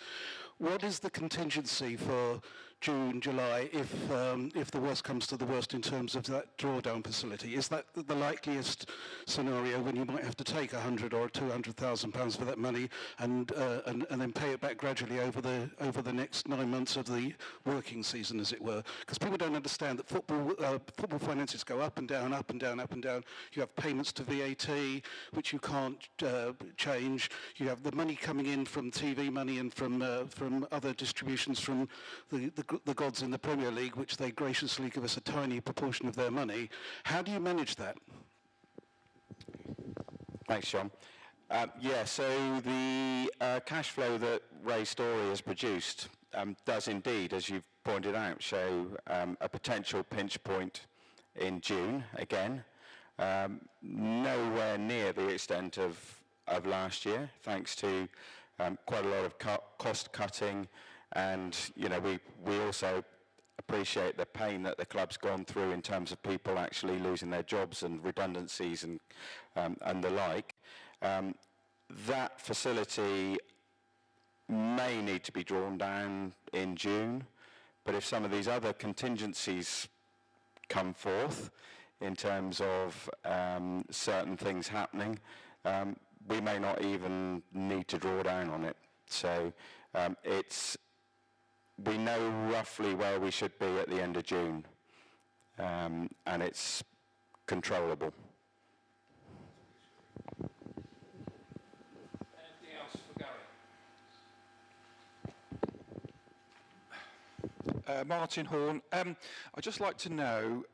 What is the contingency for June, July, if the worst comes to the worst in terms of that drawdown facility? Is that the likeliest scenario when you might have to take £100,000 or £200,000 for that money and then pay it back gradually over the next 9 months of the working season, as it were? Because people don't understand that football finances go up and down, up and down, up and down. You have payments to VAT, which you can't change. You have the money coming in from TV money and from other distributions from the gods in the Premier League, which they graciously give us a tiny proportion of their money. How do you manage that? Thanks, John. So the cash flow that Ray Story has produced does indeed, as you've pointed out, show a potential pinch point in June again. Nowhere near the extent of last year, thanks to quite a lot of cost cutting, and we also appreciate the pain that the club's gone through in terms of people actually losing their jobs and redundancies and the like. That facility may need to be drawn down in June, but if some of these other contingencies come forth in terms of certain things happening, we may not even need to draw down on it. So we know roughly where we should be at the end of June, and it's controllable. Anything else for Gary? Martin Horn. I'd just like to know,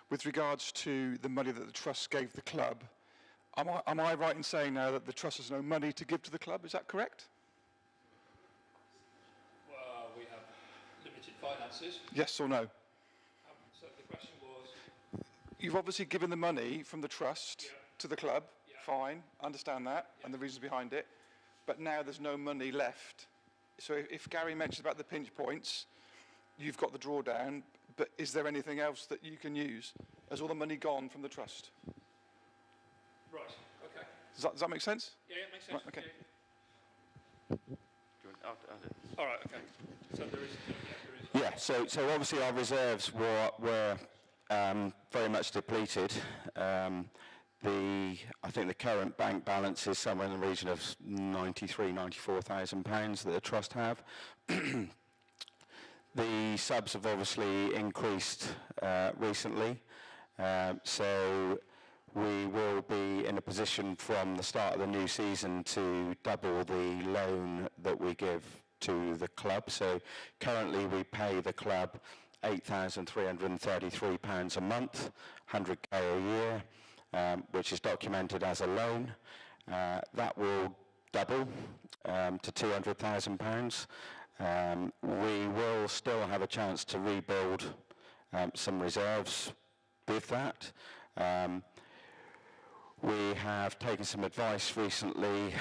with regards to the money that the trust gave the club, am I right in saying now that the trust has no money to give to the club? Is that correct? Well, we have limited finances. Yes or no? So the question was... You've obviously given the money from the trust to the club fine, understand that, and the reasons behind it, but now there's no money left. So if Gary mentions about the pinch points, you've got the drawdown, but is there anything else that you can use? Has all the money gone from the trust? Right, okay. Does that make sense? Yeah, it makes sense. Right, okay. All right, okay. So there is... Yeah, so obviously our reserves were very much depleted. I think the current bank balance is somewhere in the region of £94,000 that the trust have. The subs have obviously increased recently, so we will be in a position from the start of the new season to double the loan that we give to the club. So currently we pay the club £8,333 a month, 100k a year, which is documented as a loan. That will double to £200,000. We will still have a chance to rebuild some reserves with that. We have taken some advice recently,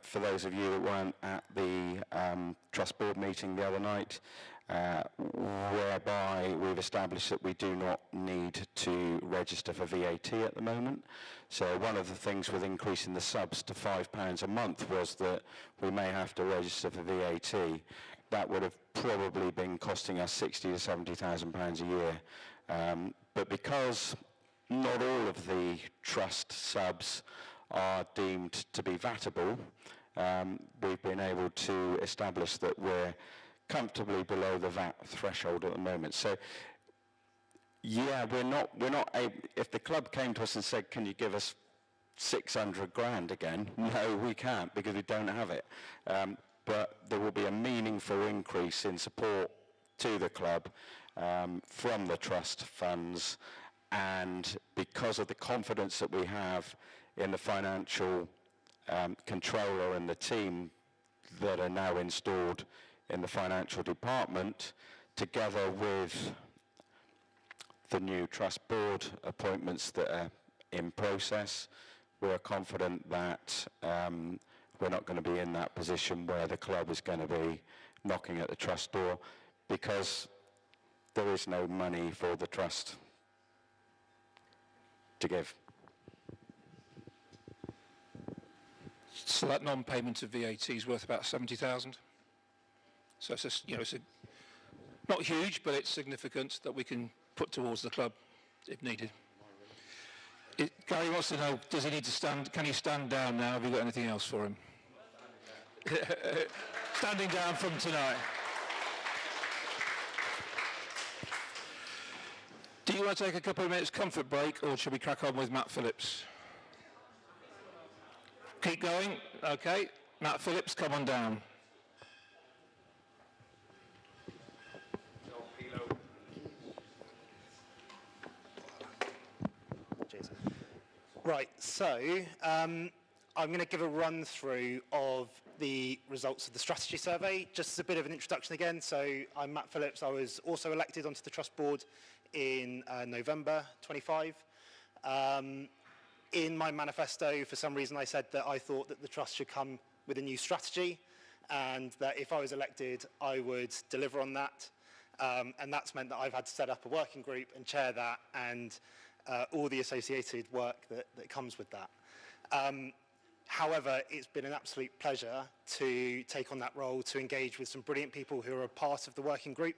for those of you that weren't at the Trust Board meeting the other night, whereby we've established that we do not need to register for VAT at the moment. So one of the things with increasing the subs to £5 a month was that we may have to register for VAT. That would have probably been costing us £60,000 to £70,000 a year. But because not all of the trust subs are deemed to be VATable, we've been able to establish that we're comfortably below the VAT threshold at the moment. So, yeah, we're not able, if the club came to us and said, can you give us 600 grand again? No, we can't, because we don't have it. But there will be a meaningful increase in support to the club from the trust funds, and because of the confidence that we have in the financial controller and the team that are now installed in the financial department, together with the new trust board appointments that are in process, we're confident that we're not going to be in that position where the club is going to be knocking at the trust door, because there is no money for the trust to give. So that non-payment of VAT is worth about 70,000. So it's it's not huge, but it's significant that we can put towards the club if needed. Gary wants to know, does he need to stand? Can he stand down now? Have you got anything else for him? Standing down from tonight. Do you want to take a couple of minutes comfort break, or should we crack on with Matt Phillips? Keep going. Okay. Matt Phillips, come on down. Right, so I'm going to give a run through of the results of the strategy survey, just as a bit of an introduction again. So I'm Matt Phillips. I was also elected onto the trust board in November 25. In my manifesto, for some reason, I said that I thought that the trust should come with a new strategy, and that if I was elected, I would deliver on that. And that's meant that I've had to set up a working group and chair that, and all the associated work that comes with that. However, it's been an absolute pleasure to take on that role, to engage with some brilliant people who are a part of the working group,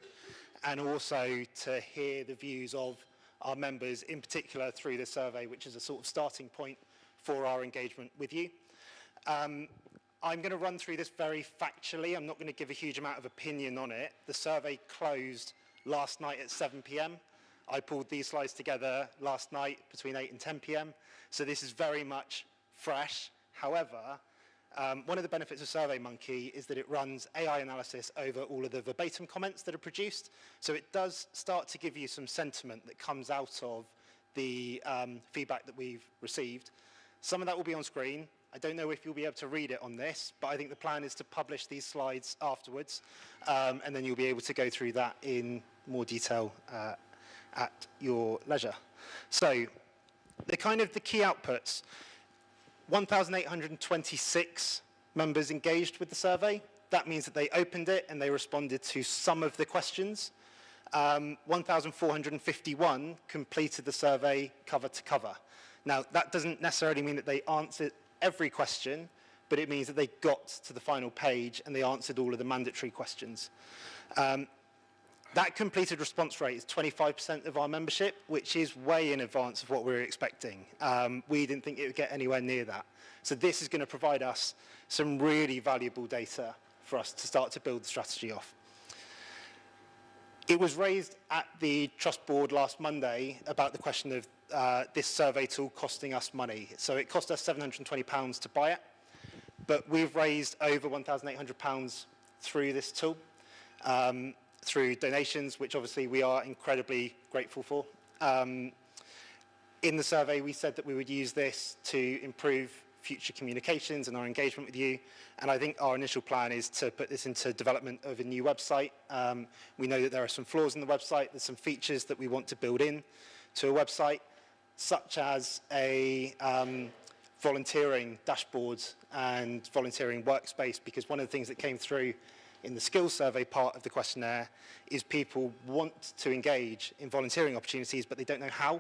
and also to hear the views of our members, in particular through the survey, which is a sort of starting point for our engagement with you. I'm going to run through this very factually. I'm not going to give a huge amount of opinion on it. The survey closed last night at 7 p.m. I pulled these slides together last night between 8 and 10 p.m. So this is very much fresh. However, one of the benefits of SurveyMonkey is that it runs AI analysis over all of the verbatim comments that are produced. So it does start to give you some sentiment that comes out of the feedback that we've received. Some of that will be on screen. I don't know if you'll be able to read it on this, but I think the plan is to publish these slides afterwards, and then you'll be able to go through that in more detail at your leisure. So the key outputs. 1,826 members engaged with the survey. That means that they opened it and they responded to some of the questions. 1,451 completed the survey cover to cover. Now, that doesn't necessarily mean that they answered every question, but it means that they got to the final page and they answered all of the mandatory questions. That completed response rate is 25% of our membership, which is way in advance of what we were expecting. We didn't think it would get anywhere near that. So this is going to provide us some really valuable data for us to start to build the strategy off. It was raised at the Trust Board last Monday about the question of this survey tool costing us money. So it cost us £720 to buy it, but we've raised over £1,800 through this tool, through donations, which obviously we are incredibly grateful for. In the survey, we said that we would use this to improve future communications and our engagement with you. And I think our initial plan is to put this into development of a new website. We know that there are some flaws in the website. There's some features that we want to build in to a website, such as a volunteering dashboard and volunteering workspace, because one of the things that came through in the skills survey part of the questionnaire is people want to engage in volunteering opportunities, but they don't know how.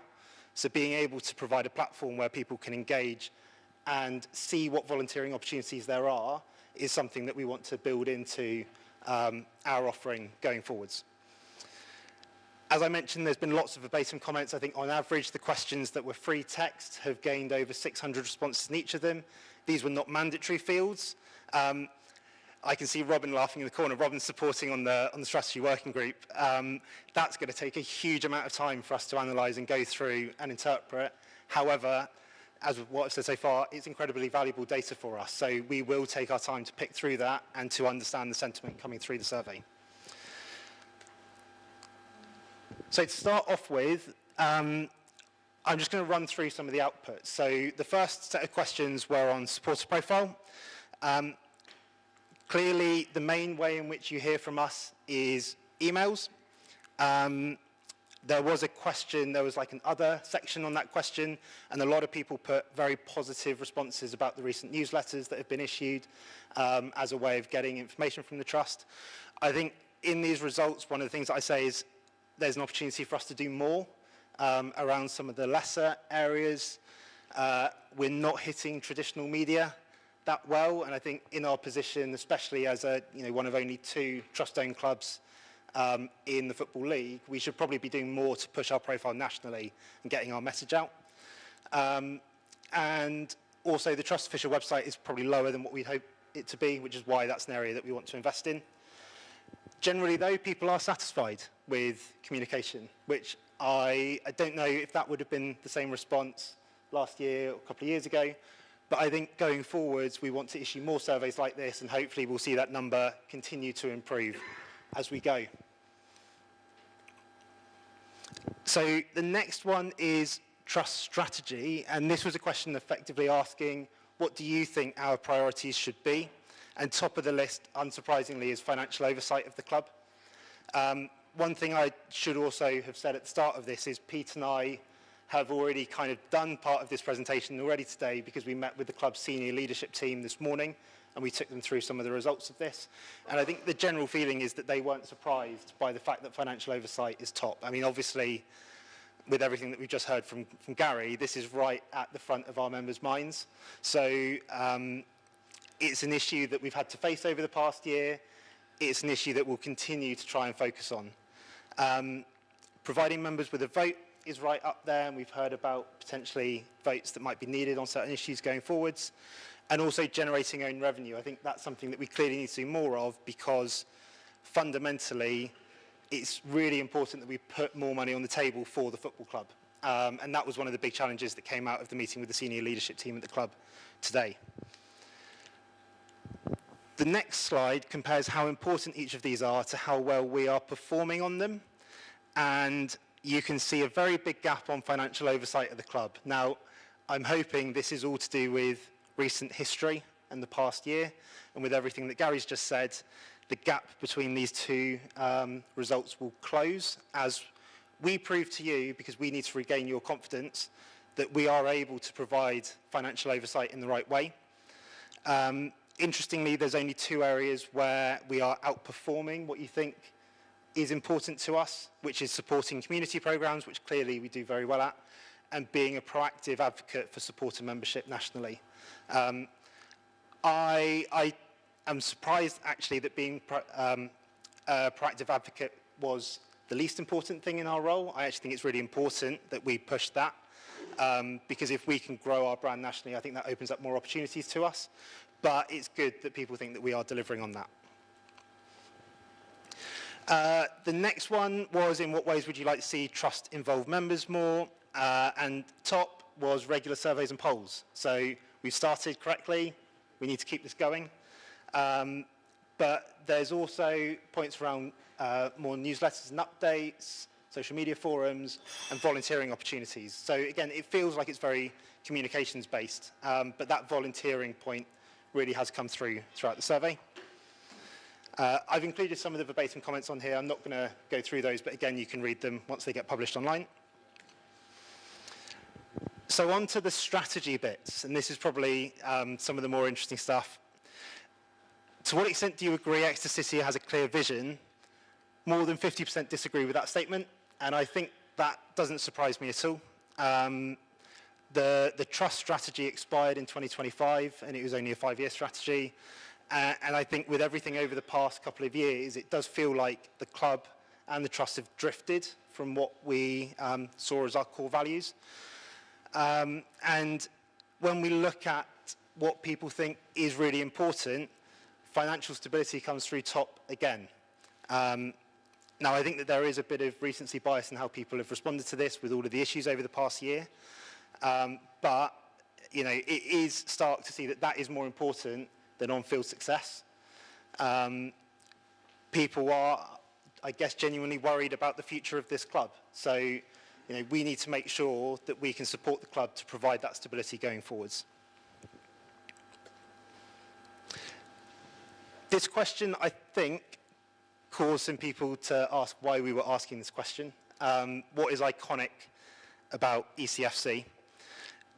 So being able to provide a platform where people can engage and see what volunteering opportunities there are is something that we want to build into our offering going forwards. As I mentioned, there's been lots of verbatim comments. I think on average, the questions that were free text have gained over 600 responses in each of them. These were not mandatory fields. I can see Robin laughing in the corner. Robin's supporting on the strategy working group. That's going to take a huge amount of time for us to analyse and go through and interpret. However, as with what I've said so far, it's incredibly valuable data for us. So we will take our time to pick through that and to understand the sentiment coming through the survey. So to start off with, I'm just going to run through some of the outputs. So the first set of questions were on supporter profile. Clearly, the main way in which you hear from us is emails. There was a question, there was like an other section on that question, and a lot of people put very positive responses about the recent newsletters that have been issued as a way of getting information from the Trust. I think in these results, one of the things that I say is there's an opportunity for us to do more around some of the lesser areas. We're not hitting traditional media that well, and I think in our position, especially as one of only 2 Trust-owned clubs in the Football League, we should probably be doing more to push our profile nationally and getting our message out. And also the Trust official website is probably lower than what we'd hope it to be, which is why that's an area that we want to invest in. Generally though, people are satisfied with communication, which I don't know if that would have been the same response last year or a couple of years ago, but I think going forwards we want to issue more surveys like this, and hopefully we'll see that number continue to improve as we go. So the next one is Trust strategy, and this was a question effectively asking, what do you think our priorities should be? And top of the list, unsurprisingly, is financial oversight of the club. One thing I should also have said at the start of this is Pete and I have already kind of done part of this presentation already today, because we met with the club's senior leadership team this morning and we took them through some of the results of this. And I think the general feeling is that they weren't surprised by the fact that financial oversight is top. I mean, obviously, with everything that we've just heard from Gary, this is right at the front of our members' minds. So it's an issue that we've had to face over the past year. It's an issue that we'll continue to try and focus on. Providing members with a vote is right up there, and we've heard about potentially votes that might be needed on certain issues going forwards. And also generating own revenue. I think that's something that we clearly need to do more of, because fundamentally it's really important that we put more money on the table for the football club. And that was one of the big challenges that came out of the meeting with the senior leadership team at the club today. The next slide compares how important each of these are to how well we are performing on them. And you can see a very big gap on financial oversight of the club. Now, I'm hoping this is all to do with recent history and the past year, and with everything that Gary's just said, the gap between these 2 results will close as we prove to you, because we need to regain your confidence, that we are able to provide financial oversight in the right way. Interestingly, there's only 2 areas where we are outperforming what you think is important to us, which is supporting community programs, which clearly we do very well at, and being a proactive advocate for supporter membership nationally. I am surprised actually that being a proactive advocate was the least important thing in our role. I actually think it's really important that we push that, because if we can grow our brand nationally, I think that opens up more opportunities to us. But it's good that people think that we are delivering on that. The next one was, in what ways would you like to see trust involve members more? And top was regular surveys and polls. So we've started correctly. We need to keep this going. But there's also points around more newsletters and updates, social media forums, and volunteering opportunities. So again, it feels like it's very communications based, but that volunteering point really has come through throughout the survey. I've included some of the verbatim comments on here. I'm not going to go through those, but again, you can read them once they get published online. So on to the strategy bits, and this is probably some of the more interesting stuff. To what extent do you agree Exeter City has a clear vision? More than 50% disagree with that statement, and I think that doesn't surprise me at all. The trust strategy expired in 2025, and it was only a 5-year strategy. And I think with everything over the past couple of years, it does feel like the club and the trust have drifted from what we saw as our core values. And when we look at what people think is really important, financial stability comes through top again. Now, I think that there is a bit of recency bias in how people have responded to this with all of the issues over the past year. But, you know, it is stark to see that that is more important than on-field success. People are, I guess, genuinely worried about the future of this club. So, you know, we need to make sure that we can support the club to provide that stability going forwards. This question, I think, caused some people to ask why we were asking this question. What is iconic about ECFC?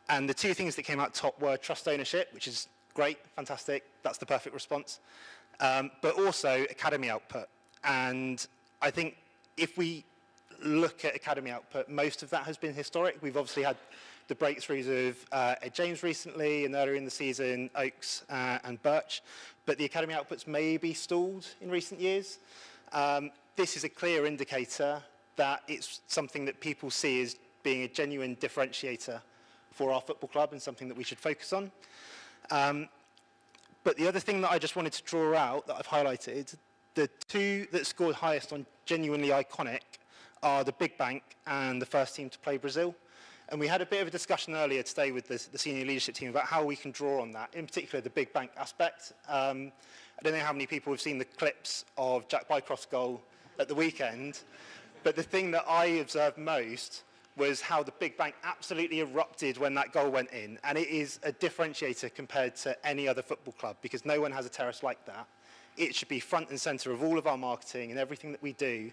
And the 2 things that came out top were trust ownership, which is great, fantastic, that's the perfect response, but also academy output. And I think if we look at academy output, most of that has been historic. We've obviously had the breakthroughs of Ed James recently, and earlier in the season, Oakes and Birch, but the academy outputs may be stalled in recent years. This is a clear indicator that it's something that people see as being a genuine differentiator for our football club and something that we should focus on. But the other thing that I just wanted to draw out that I've highlighted, the 2 that scored highest on genuinely iconic are the Big Bank and the first team to play Brazil. And we had a bit of a discussion earlier today with the senior leadership team about how we can draw on that, in particular the Big Bank aspect. I don't know how many people have seen the clips of Jack Bycroft's goal at the weekend, but the thing that I observed most was how the Big Bank absolutely erupted when that goal went in. And it is a differentiator compared to any other football club, because no one has a terrace like that. It should be front and centre of all of our marketing and everything that we do,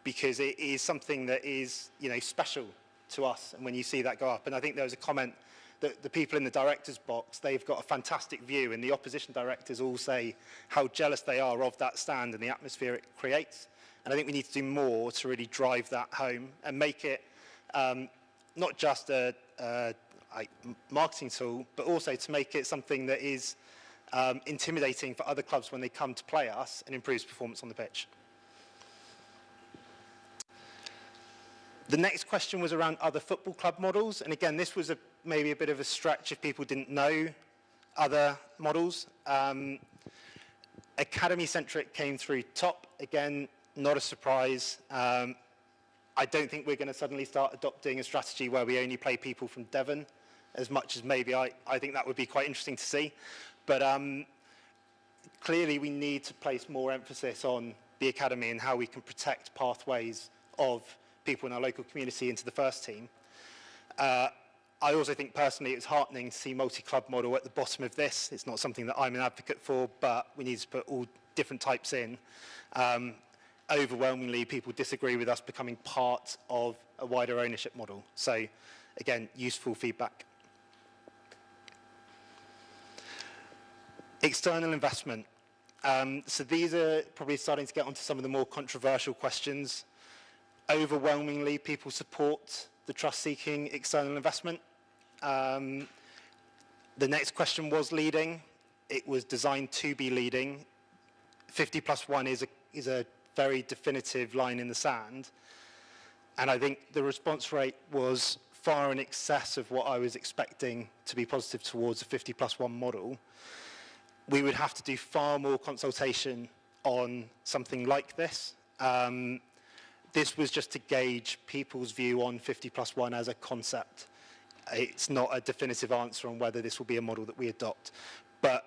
because it is something that is, you know, special to us. And when you see that go up, and I think there was a comment that the people in the director's box, they've got a fantastic view, and the opposition directors all say how jealous they are of that stand and the atmosphere it creates. And I think we need to do more to really drive that home and make it not just a marketing tool, but also to make it something that is intimidating for other clubs when they come to play us and improves performance on the pitch. The next question was around other football club models. And again, this was maybe a bit of a stretch if people didn't know other models. Academy-centric came through top. Again, not a surprise. I don't think we're going to suddenly start adopting a strategy where we only play people from Devon, as much as maybe I think that would be quite interesting to see. But clearly we need to place more emphasis on the academy and how we can protect pathways of people in our local community into the first team. I also think personally it's heartening to see multi-club model at the bottom of this. It's not something that I'm an advocate for, but we need to put all different types in. Overwhelmingly, people disagree with us becoming part of a wider ownership model. So again, useful feedback. External investment. So these are probably starting to get onto some of the more controversial questions. Overwhelmingly, people support the trust seeking external investment. The next question was leading. It was designed to be leading. 50+1 is a very definitive line in the sand. And I think the response rate was far in excess of what I was expecting to be positive towards a 50+1 model. We would have to do far more consultation on something like this. This was just to gauge people's view on 50+1 as a concept. It's not a definitive answer on whether this will be a model that we adopt. But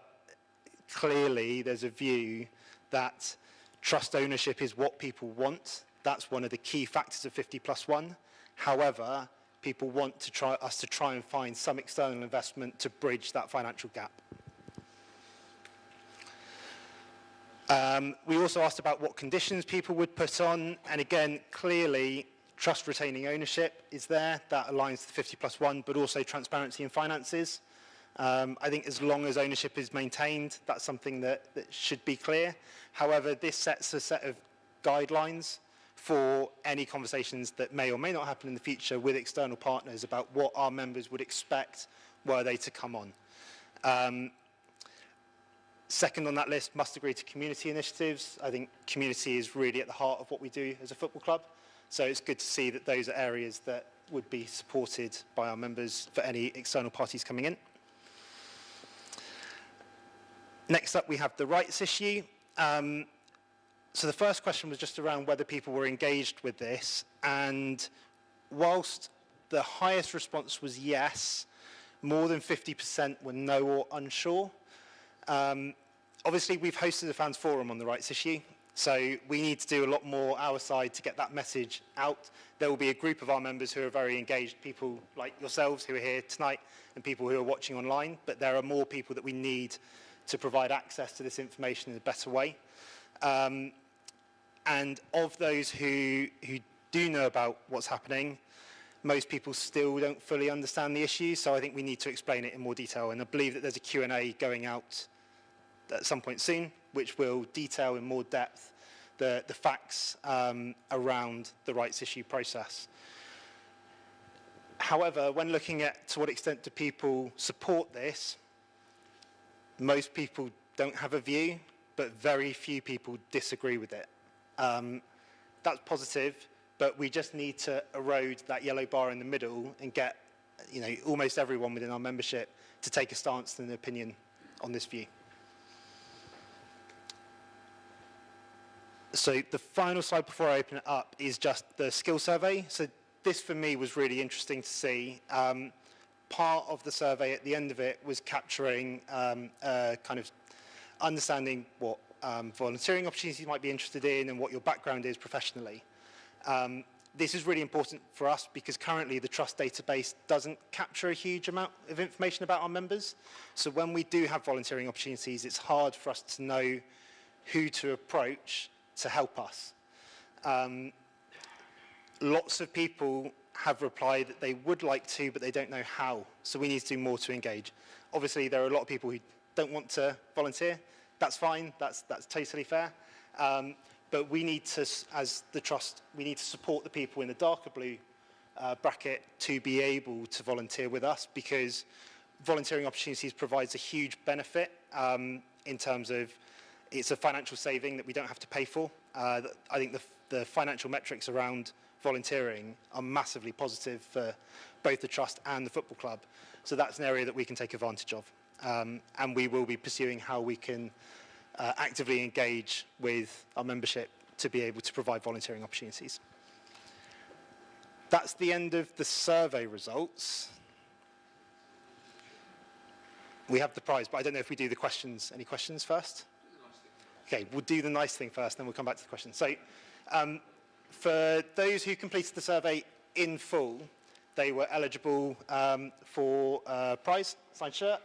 clearly, there's a view that trust ownership is what people want. That's one of the key factors of 50+1. However, people want us to try and find some external investment to bridge that financial gap. We also asked about what conditions people would put on, and again, clearly, trust retaining ownership is there. That aligns to 50+1, but also transparency in finances. I think as long as ownership is maintained, that's something that should be clear. However, this sets a set of guidelines for any conversations that may or may not happen in the future with external partners about what our members would expect were they to come on. Second on that list, must agree to community initiatives. I think community is really at the heart of what we do as a football club. So it's good to see that those are areas that would be supported by our members for any external parties coming in. Next up, we have the rights issue. So the first question was just around whether people were engaged with this. And whilst the highest response was yes, more than 50% were no or unsure. Obviously, we've hosted a fans forum on the rights issue, so we need to do a lot more our side to get that message out. There will be a group of our members who are very engaged, people like yourselves who are here tonight and people who are watching online, but there are more people that we need to provide access to this information in a better way. And of those who do know about what's happening, most people still don't fully understand the issue, so I think we need to explain it in more detail. And I believe that there's a Q&A going out at some point soon, which will detail in more depth the facts around the rights issue process. However, when looking at to what extent do people support this, most people don't have a view, but very few people disagree with it. That's positive, but we just need to erode that yellow bar in the middle and get, almost everyone within our membership to take a stance and an opinion on this view. So the final slide before I open it up is just the skill survey. So this for me was really interesting to see. Part of the survey at the end of it was capturing kind of understanding what volunteering opportunities you might be interested in and what your background is professionally. This is really important for us because currently the trust database doesn't capture a huge amount of information about our members. So when we do have volunteering opportunities, it's hard for us to know who to approach to help us. Lots of people have replied that they would like to, but they don't know how. So we need to do more to engage. Obviously, there are a lot of people who don't want to volunteer. That's fine. That's totally fair. But we need to, as the trust, we need to support the people in the darker blue bracket to be able to volunteer with us, because volunteering opportunities provides a huge benefit in terms of it's a financial saving that we don't have to pay for. I think the financial metrics around volunteering are massively positive for both the trust and the football club. So that's an area that we can take advantage of. And we will be pursuing how we can actively engage with our membership to be able to provide volunteering opportunities. That's the end of the survey results. We have the prize, but I don't know if we do the questions. Any questions first? Okay, we'll do the nice thing first, then we'll come back to the questions. So for those who completed the survey in full, they were eligible for a prize, signed shirt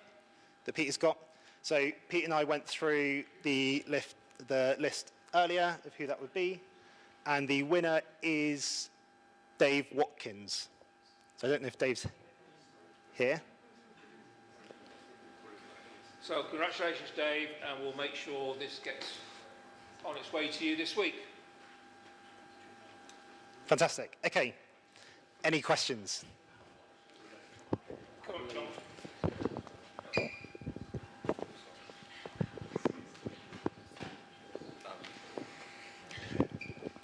that Peter's got. So Pete and I went through the list earlier of who that would be, and the winner is Dave Watkins. So I don't know if Dave's here. So congratulations, Dave, and we'll make sure this gets on its way to you this week. Fantastic. Okay. Any questions? Come on, John.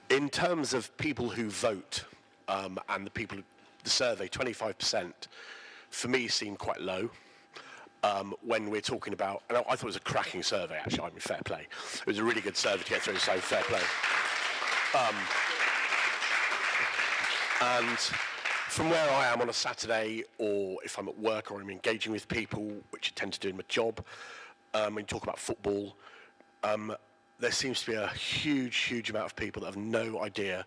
In terms of people who vote and the survey, 25% for me seemed quite low. When we're talking about, and I thought it was a cracking survey actually, I mean fair play. It was a really good survey to get through, so fair play. And from where I am on a Saturday, or if I'm at work or I'm engaging with people, which I tend to do in my job, when you talk about football, there seems to be a huge amount of people that have no idea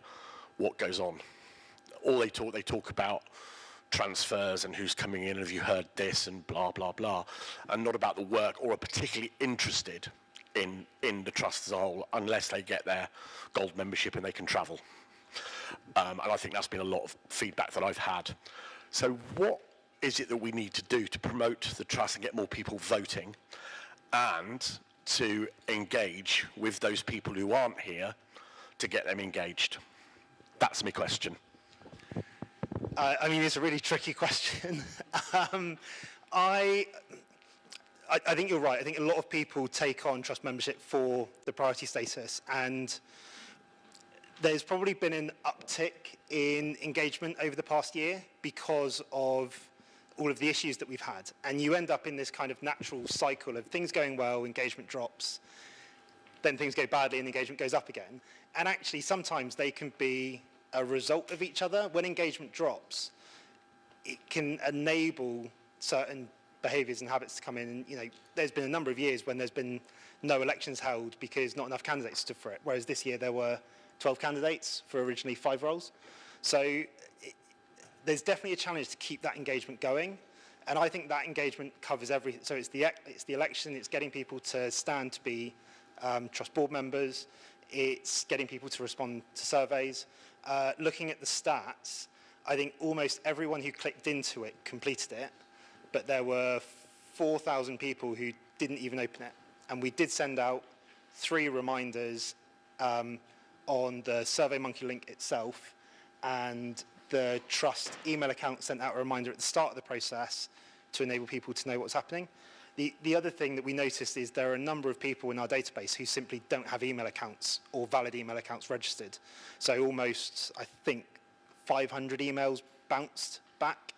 what goes on. All they talk about transfers and who's coming in, and have you heard this, and blah, blah, blah, and not about the work, or are particularly interested in the trust as a whole, unless they get their gold membership and they can travel. And I think that's been a lot of feedback that I've had. So what is it that we need to do to promote the trust and get more people voting, and to engage with those people who aren't here to get them engaged? That's my question. I mean, it's a really tricky question. I think you're right. I think a lot of people take on trust membership for the priority status, and there's probably been an uptick in engagement over the past year because of all of the issues that we've had. And you end up in this kind of natural cycle of things going well, engagement drops, then things go badly and engagement goes up again. And actually, sometimes they can be a result of each other. When engagement drops, it can enable certain behaviours and habits to come in. And, you know, there's been a number of years when there's been no elections held because not enough candidates stood for it, whereas this year there were 12 candidates for originally 5 roles. So there's definitely a challenge to keep that engagement going, and I think that engagement covers everything. So it's the election, it's getting people to stand to be trust board members, it's getting people to respond to surveys. Looking at the stats, I think almost everyone who clicked into it completed it, but there were 4,000 people who didn't even open it. And we did send out 3 reminders on the SurveyMonkey link itself, and the trust email account sent out a reminder at the start of the process to enable people to know what's happening. The other thing that we noticed is there are a number of people in our database who simply don't have email accounts or valid email accounts registered. So almost, I think, 500 emails bounced back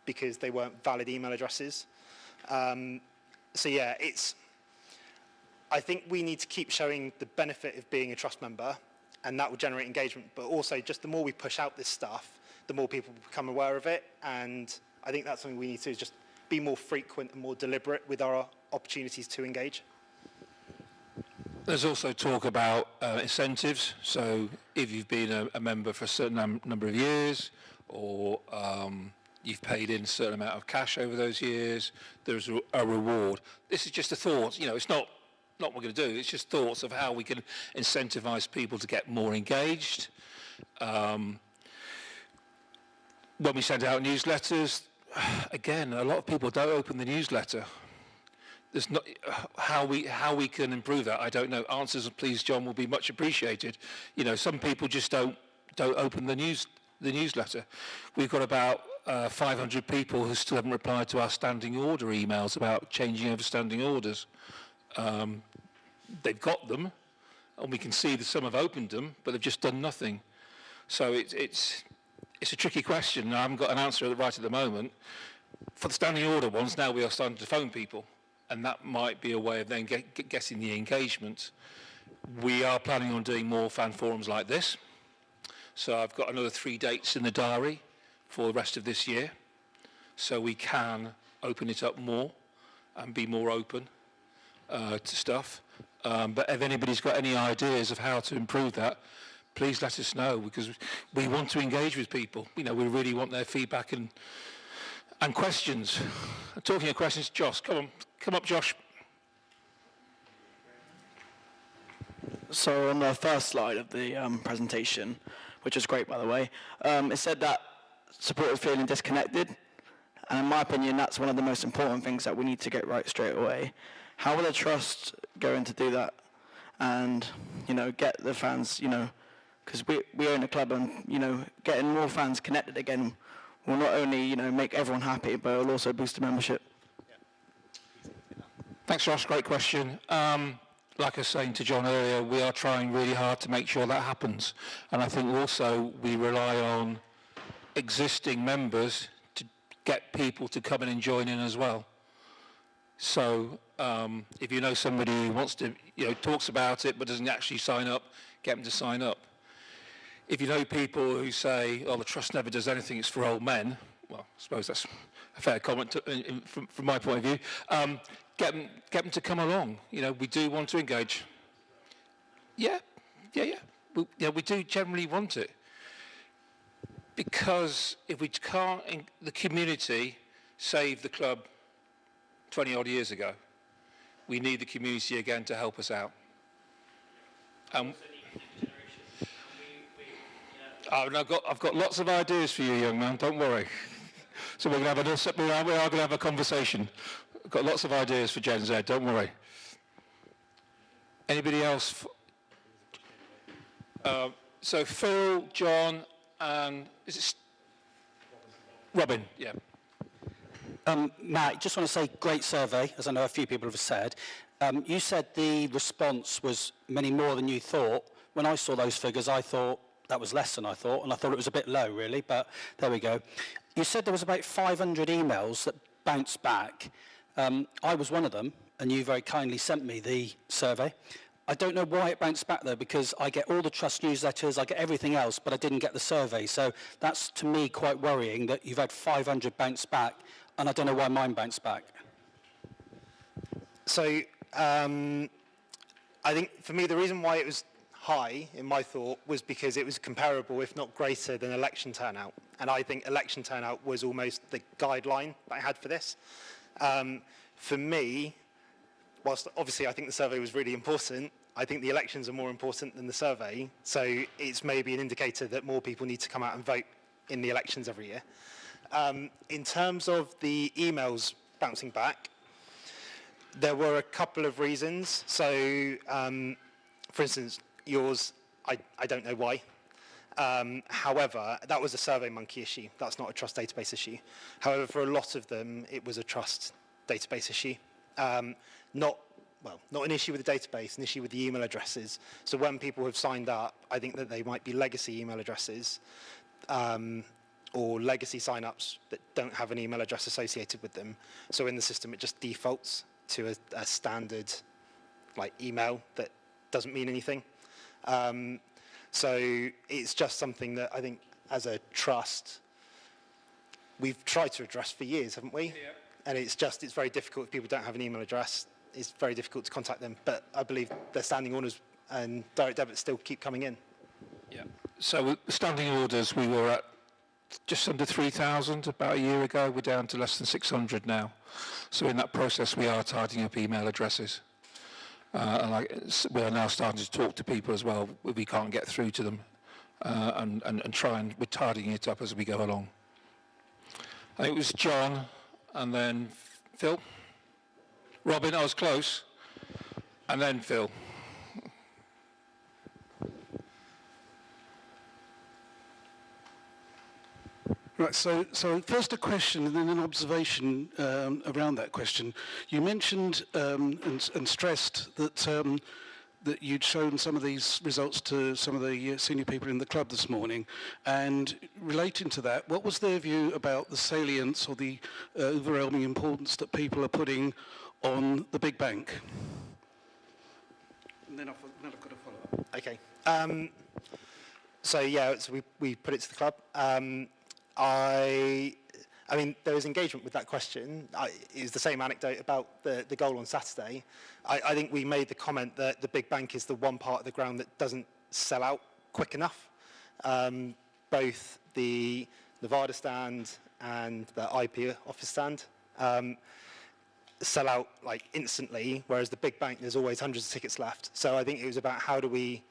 because they weren't valid email addresses. So yeah, I think we need to keep showing the benefit of being a trust member, and that will generate engagement. But also, just the more we push out this stuff, the more people become aware of it. And I think that's something we need to do, is just be more frequent and more deliberate with our opportunities to engage. There's also talk about incentives. So if you've been a member for a certain number of years, or you've paid in a certain amount of cash over those years, there's a reward. This is just a thought. You know, it's not what we're going to do. It's just thoughts of how we can incentivize people to get more engaged. When we send out newsletters, again, a lot of people don't open the newsletter. There's not how we can improve that. I don't know. Answers, please, John, will be much appreciated. You know, some people just don't open the newsletter. We've got about 500 people who still haven't replied to our standing order emails about changing over standing orders. They've got them, and we can see that some have opened them, but they've just done nothing. So it's a tricky question, and I haven't got an answer right at the moment. For the standing order ones, now we are starting to phone people, and that might be a way of then getting the engagement. We are planning on doing more fan forums like this. So I've got another 3 dates in the diary for the rest of this year, so we can open it up more and be more open to stuff. But if anybody's got any ideas of how to improve that, please let us know, because we want to engage with people. You know, we really want their feedback and questions. Talking of questions, Josh, come up, Josh. So on the first slide of the presentation, which was great, by the way, it said that supporters feeling disconnected. And in my opinion, that's one of the most important things that we need to get right straight away. How will the trust going to do that? And, get the fans, because we own a club, and, getting more fans connected again will not only, make everyone happy, but it will also boost the membership. Thanks, Josh. Great question. Like I was saying to John earlier, we are trying really hard to make sure that happens. And I think also we rely on existing members to get people to come in and join in as well. So if you know somebody who wants to, talks about it but doesn't actually sign up, get them to sign up. If you know people who say, oh, the trust never does anything, it's for old men, well, I suppose that's a fair comment from my point of view, get them to come along. We do want to engage. Yeah. We do generally want it. Because if we can't, the community saved the club 20 odd years ago, we need the community again to help us out. I've got lots of ideas for you, young man, don't worry. So we are going to have a conversation. I've got lots of ideas for Gen Z, don't worry. Anybody else? So Phil, John, and is it Robin? Yeah. Matt, just want to say great survey, as I know a few people have said. You said the response was many more than you thought. When I saw those figures, I thought that was less than I thought, and I thought it was a bit low, really, but there we go. You said there was about 500 emails that bounced back. I was one of them, and you very kindly sent me the survey. I don't know why it bounced back, though, because I get all the trust newsletters, I get everything else, but I didn't get the survey. So that's, to me, quite worrying that you've had 500 bounce back, and I don't know why mine bounced back. So I think, for me, the reason why it was high, in my thought, was because it was comparable, if not greater, than election turnout. And I think election turnout was almost the guideline that I had for this. For me, whilst obviously I think the survey was really important, I think the elections are more important than the survey. So it's maybe an indicator that more people need to come out and vote in the elections every year. In terms of the emails bouncing back, there were a couple of reasons. So, for instance, yours, I don't know why. However, that was a SurveyMonkey issue. That's not a trust database issue. However, for a lot of them, it was a trust database issue. Not an issue with the database, an issue with the email addresses. So when people have signed up, I think that they might be legacy email addresses or legacy sign-ups that don't have an email address associated with them. So in the system, it just defaults to a standard email that doesn't mean anything. So it's just something that I think as a trust, we've tried to address for years, haven't we? Yeah. And it's very difficult if people don't have an email address. It's very difficult to contact them. But I believe their standing orders and direct debits still keep coming in. Yeah. So with standing orders, we were at just under 3,000 about a year ago. We're down to less than 600 now. So in that process, we are tidying up email addresses. We are now starting to talk to people as well if we can't get through to them and try and we're tidying it up as we go along. I think it was John and then Phil. Robin, I was close. And then Phil. Right, so first a question and then an observation around that question. You mentioned and stressed that that you'd shown some of these results to some of the senior people in the club this morning, and relating to that, what was their view about the salience or the overwhelming importance that people are putting on the big bank? And then I've got a follow-up. Okay. So we put it to the club. I mean, there was engagement with that question. It was the same anecdote about the goal on Saturday. I think we made the comment that the big bank is the one part of the ground that doesn't sell out quick enough. Both the Nevada stand and the IP office stand sell out instantly, whereas the big bank, there's always hundreds of tickets left. So I think it was about how do we,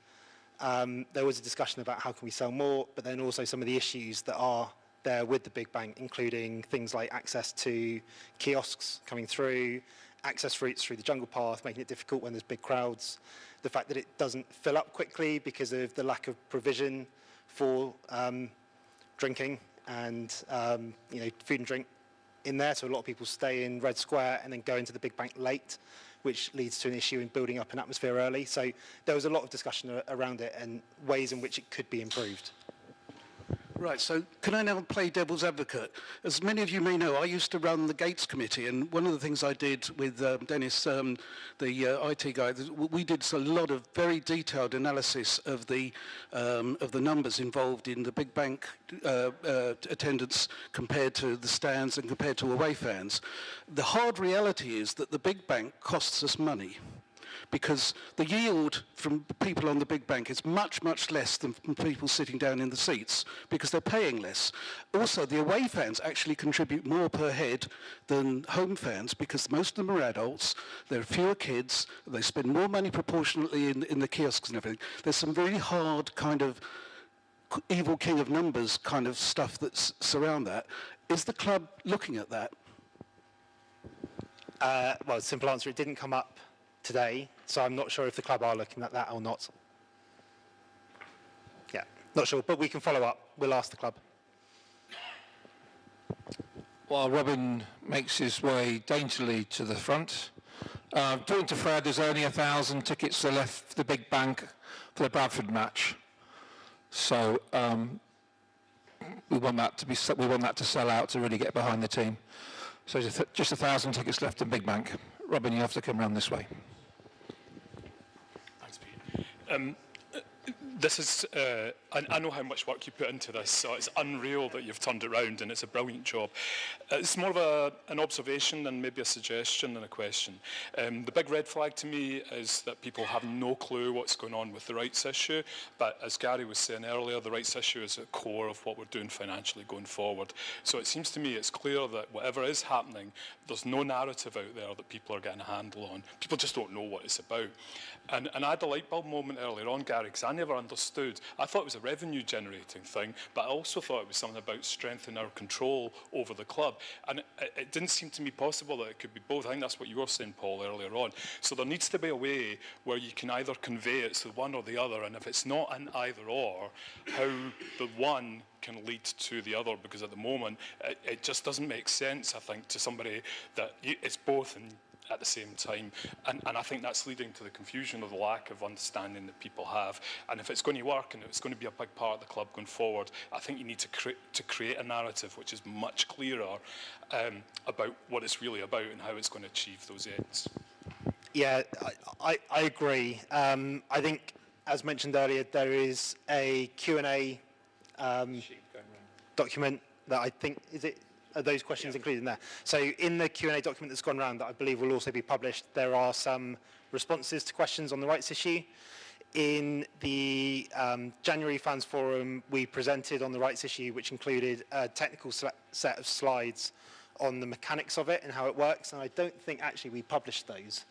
there was a discussion about how can we sell more, but then also some of the issues that are there with the big bank, including things like access to kiosks coming through, access routes through the jungle path, making it difficult when there's big crowds, the fact that it doesn't fill up quickly because of the lack of provision for drinking and food and drink in there. So a lot of people stay in Red Square and then go into the big bank late, which leads to an issue in building up an atmosphere early. So there was a lot of discussion around it and ways in which it could be improved. Right, so can I now play devil's advocate? As many of you may know, I used to run the Gates Committee, and one of the things I did with Dennis, the IT guy, we did a lot of very detailed analysis of the numbers involved in the big bank attendance compared to the stands and compared to away fans. The hard reality is that the big bank costs us money, because the yield from people on the big bank is much, much less than from people sitting down in the seats, because they're paying less. Also, the away fans actually contribute more per head than home fans, because most of them are adults, there are fewer kids, they spend more money proportionately in the kiosks and everything. There's some really hard kind of evil king of numbers kind of stuff that's surround that. Is the club looking at that? Well, simple answer, it didn't come up today, so I'm not sure if the club are looking at that or not. Yeah, not sure, but we can follow up. We'll ask the club. While Robin makes his way daintily to the front, talking to Fred, there's only 1,000 tickets left for the big bank for the Bradford match. So we want that to sell out to really get behind the team. So just 1,000 tickets left in big bank. Robin, you have to come around this way. Thanks, Pete. This is, I know how much work you put into this, so it's unreal that you've turned it around, and it's a brilliant job. It's more of an observation than maybe a suggestion than a question. The big red flag to me is that people have no clue what's going on with the rights issue, but as Gary was saying earlier, the rights issue is at the core of what we're doing financially going forward. So it seems to me it's clear that whatever is happening, there's no narrative out there that people are getting a handle on. People just don't know what it's about. And I had a light bulb moment earlier on, Gary, because I never understood. I thought it was a revenue generating thing, but I also thought it was something about strengthening our control over the club. And it didn't seem to me possible that it could be both. I think that's what you were saying, Paul, earlier on. So there needs to be a way where you can either convey it's the one or the other, and if it's not an either or, how the one can lead to the other, because at the moment it just doesn't make sense, I think, to somebody that it's both and at the same time, and I think that's leading to the confusion or the lack of understanding that people have. And if it's going to work and it's going to be a big part of the club going forward, I think you need to create a narrative which is much clearer about what it's really about and how it's going to achieve those ends. Yeah, I agree. I think, as mentioned earlier, there is a Q&A document that I think, are those questions included in there? So in the Q&A document that's gone around that I believe will also be published, there are some responses to questions on the rights issue. In the January Fans Forum, we presented on the rights issue, which included a technical set of slides on the mechanics of it and how it works, and I don't think actually we published those.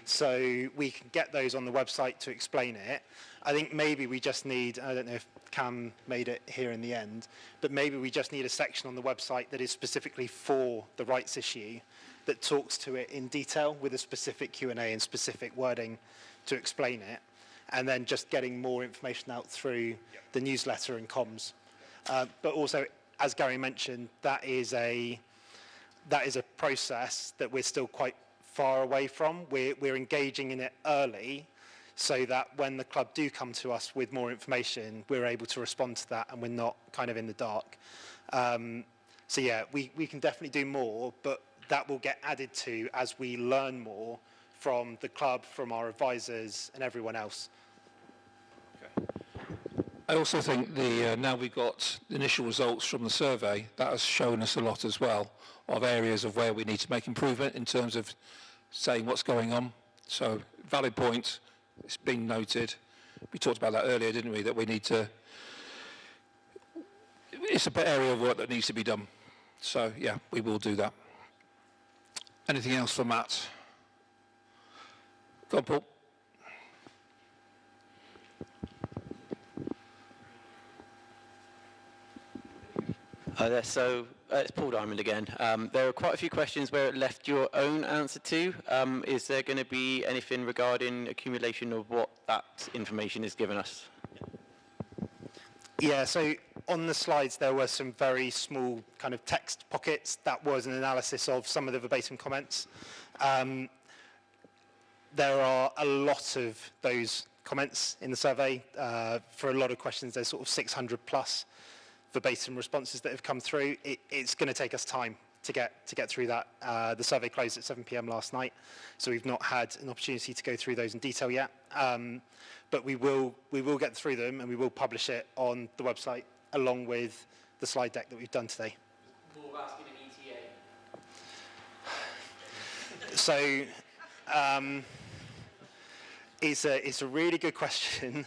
So we can get those on the website to explain it. I think maybe we just need, I don't know if Cam made it here in the end, but maybe we just need a section on the website that is specifically for the rights issue that talks to it in detail with a specific Q&A and specific wording to explain it, and then just getting more information out through the newsletter and comms. But also, as Gary mentioned, that is a process that we're still quite far away from. We're engaging in it early, so that when the club do come to us with more information, we're able to respond to that and we're not kind of in the dark. So yeah, we can definitely do more, but that will get added to as we learn more from the club, from our advisors and everyone else. Okay. I also think now we've got the initial results from the survey, that has shown us a lot as well of areas of where we need to make improvement in terms of saying what's going on. So valid point. It's been noted. We talked about that earlier, didn't we? That we need to... It's an area of work that needs to be done. So, yeah, we will do that. Anything else for Matt? Go on, Paul. Hi there. So it's Paul Diamond again. There are quite a few questions where it left your own answer to. Is there going to be anything regarding accumulation of what that information has given us? Yeah, so on the slides there were some very small kind of text pockets. That was an analysis of some of the verbatim comments. There are a lot of those comments in the survey. For a lot of questions, there's sort of 600 plus verbatim responses that have come through. It's going to take us time to get through that. The survey closed at 7 p.m. last night, so we've not had an opportunity to go through those in detail yet. But we will get through them, and we will publish it on the website along with the slide deck that we've done today. More of asking an ETA. So it's a really good question.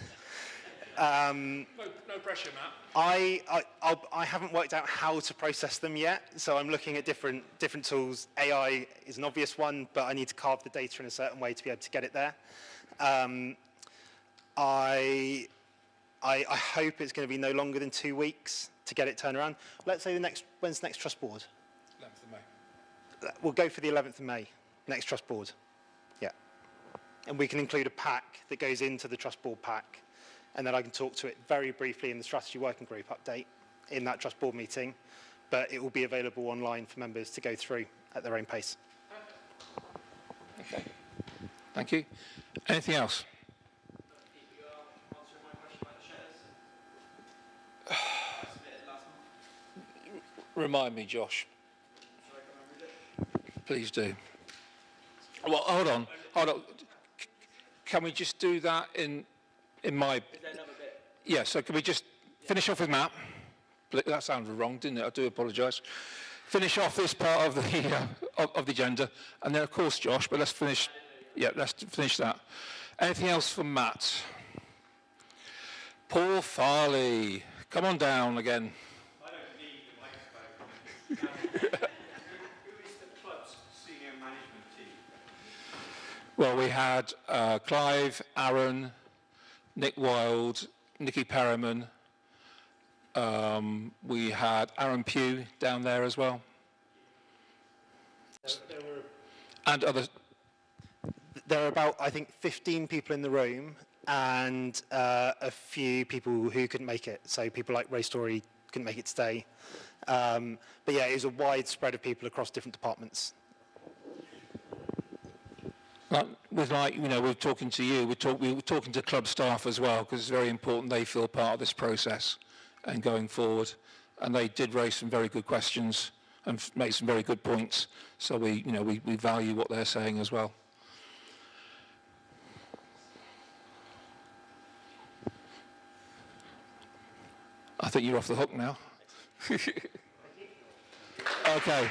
No pressure, Matt. I haven't worked out how to process them yet, so I'm looking at different tools. AI is an obvious one, but I need to carve the data in a certain way to be able to get it there. I hope it's going to be no longer than 2 weeks to get it turned around. Let's say when's the next trust board? 11th of May. We'll go for the 11th of May, next trust board. Yeah. And we can include a pack that goes into the trust board pack, and then I can talk to it very briefly in the strategy working group update in that trust board meeting, but it will be available online for members to go through at their own pace. Okay. Thank you. Anything else? Remind me, Josh. Please do. Well, hold on. Can we just do that in my... Is there another bit? Yeah, so can we just finish off with Matt? That sounded wrong, didn't it? I do apologise. Finish off this part of the of the agenda, and then of course Josh. But let's finish. Yeah, let's finish that. Anything else from Matt? Paul Farley, come on down again. I don't need the microphone. Who is the club's senior management team? Well, we had Clive, Aaron, Nick Wilde, Nicky Perriman. We had Aaron Pugh down there as well. And others. There are about, I think, 15 people in the room and a few people who couldn't make it. So people like Ray Story couldn't make it today. But yeah, it was a wide spread of people across different departments. We're talking to you, we were talking to club staff as well, because it's very important they feel part of this process and going forward. And they did raise some very good questions and made some very good points. So we value what they're saying as well. I think you're off the hook now. Okay.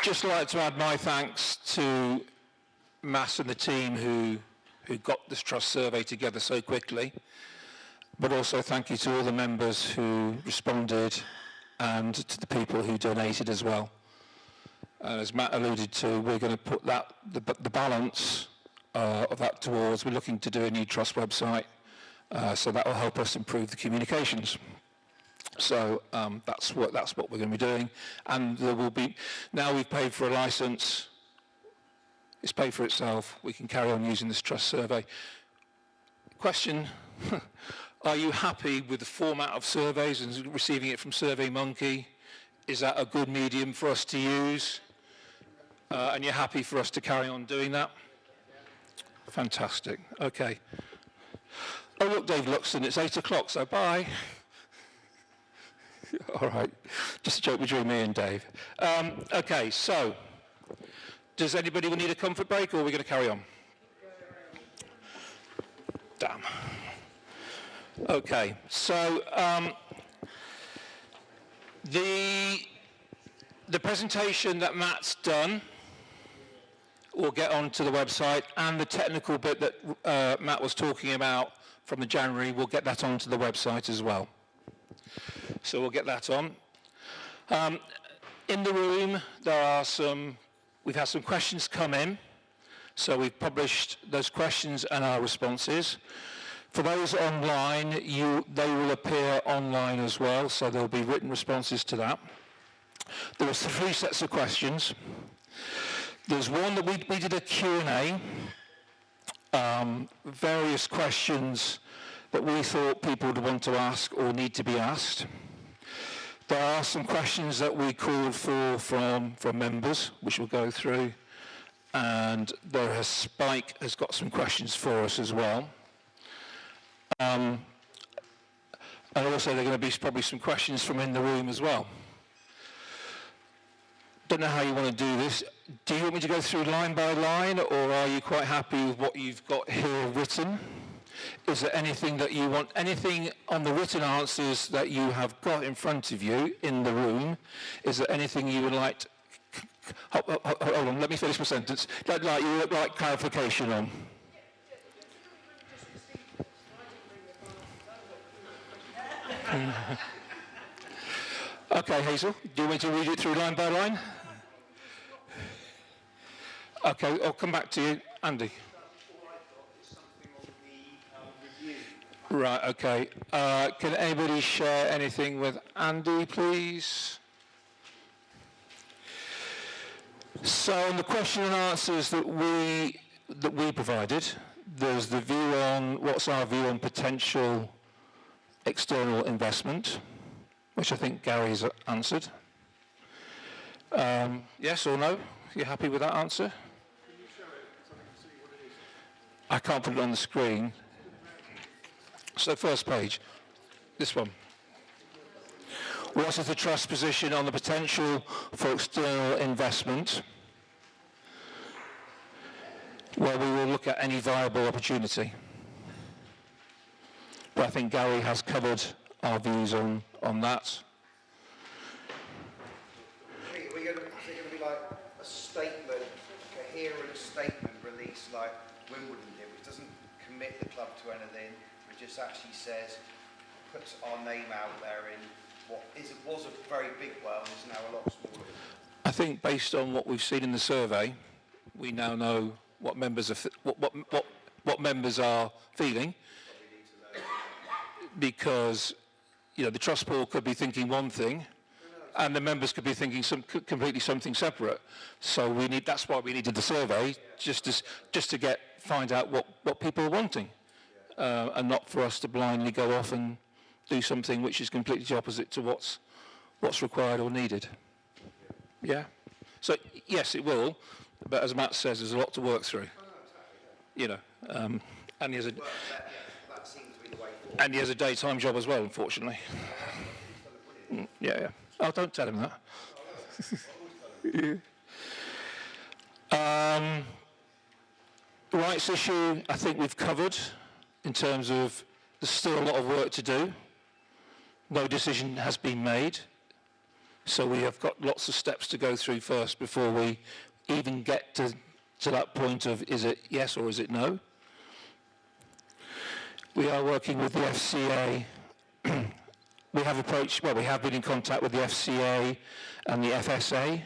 Just like to add my thanks to Mass and the team who got this trust survey together so quickly, but also thank you to all the members who responded and to the people who donated as well. As Matt alluded to, we're going to put the balance of that towards, we're looking to do a new trust website, so that will help us improve the communications. So that's what we're going to be doing. And there will be, now we've paid for a license, it's paid for itself, we can carry on using this trust survey. Question, are you happy with the format of surveys and receiving it from SurveyMonkey? Is that a good medium for us to use? And you're happy for us to carry on doing that? Fantastic. Okay. Oh, look, Dave Luxton, it's 8 o'clock, so bye. All right. Just a joke between me and Dave. Okay, so does anybody need a comfort break, or are we going to carry on? Damn. Okay, so the presentation that Matt's done will get onto the website, and the technical bit that Matt was talking about from the January, we'll get that onto the website as well. So we'll get that on. In the room, we've had some questions come in. So we've published those questions and our responses. For those online, they will appear online as well, so there'll be written responses to that. There were 3 sets of questions. There's one that we did a Q&A, various questions that we thought people would want to ask or need to be asked. There are some questions that we called for from members, which we'll go through, and Spike has got some questions for us as well. And also there are going to be probably some questions from in the room as well. Don't know how you want to do this. Do you want me to go through line by line, or are you quite happy with what you've got here written? Is there anything that you want, anything on the written answers that you have got in front of you in the room? Is there anything you would like to, hold on, let me finish my sentence. That you would like clarification on? Okay, Hazel, do you want me to read it through line by line? Okay, I'll come back to you. Andy. Right, okay. Can anybody share anything with Andy, please? So on the question and answers that we provided, there's the view on, what's our view on potential external investment, which I think Gary's answered. Yes or no? You happy with that answer? Can you show it so I can see what it is? I can't put it on the screen. So first page, this one. What is the Trust's position on the potential for external investment? Well, we will look at any viable opportunity. But I think Gary has covered our views on that. Is it going to be like a statement, a coherent statement released like Wimbledon did, which doesn't commit the club to anything, but just actually says, puts our name out there in what was a very big well and is now a lot smaller? I think based on what we've seen in the survey, we now know what members are what members are feeling, because the trust board could be thinking one thing, and the members could be thinking completely something separate. So that's why we needed the survey, just to find out what people are wanting, and not for us to blindly go off and do something which is completely opposite to what's required or needed. Yeah. So yes, it will, but as Matt says, there's a lot to work through. And he has a daytime job as well, unfortunately. Yeah. Oh, don't tell him that. Rights issue, I think we've covered in terms of there's still a lot of work to do. No decision has been made. So we have got lots of steps to go through first before we even get to that point of is it yes or is it no. We are working with the FCA. We have been in contact with the FCA and the FSA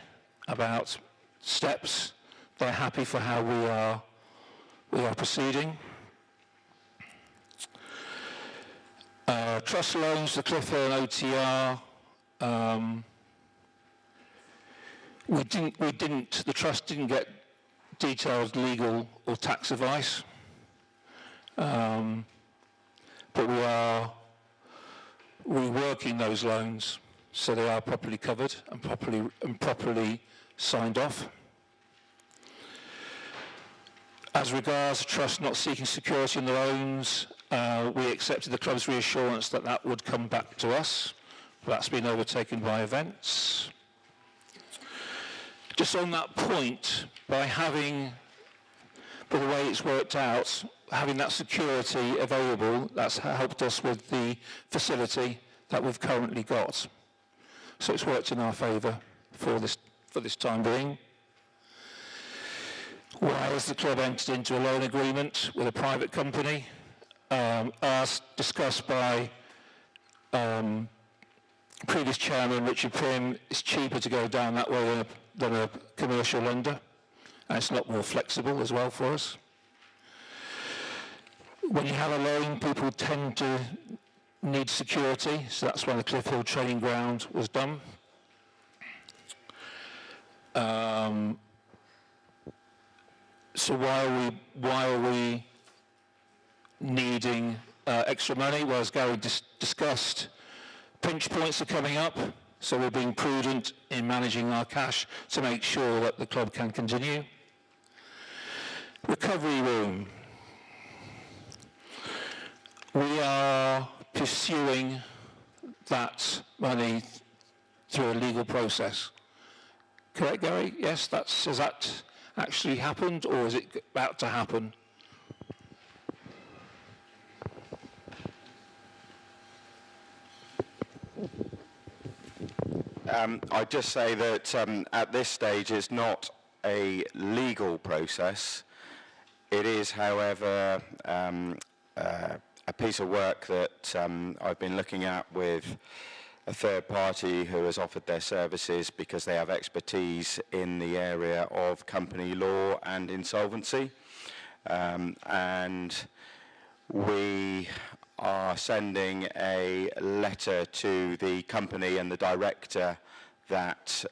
about steps. They're happy for how we are proceeding. Trust loans, the Cliff Hill and OTR. The trust didn't get detailed legal or tax advice, but we are reworking those loans so they are properly covered and properly signed off. As regards the trust not seeking security in the loans, we accepted the club's reassurance that would come back to us. That's been overtaken by events. Just on that point, by the way it's worked out, having that security available, that's helped us with the facility that we've currently got. So it's worked in our favour for this time being. Whilst the club entered into a loan agreement with a private company, as discussed by previous chairman Richard Prim, it's cheaper to go down that way than a commercial lender, and it's a lot more flexible as well for us. When you have a loan, people tend to need security, so that's when the Cliff Hill training ground was done. So why are we needing extra money? Well, as Gary discussed, pinch points are coming up, so we're being prudent in managing our cash to make sure that the club can continue. Recovery room. We are pursuing that money through a legal process. Correct, Gary? Yes, has that actually happened, or is it about to happen? I'd just say that at this stage it's not a legal process. It is, however, a piece of work that I've been looking at with a third party who has offered their services because they have expertise in the area of company law and insolvency. And we are sending a letter to the company and the director that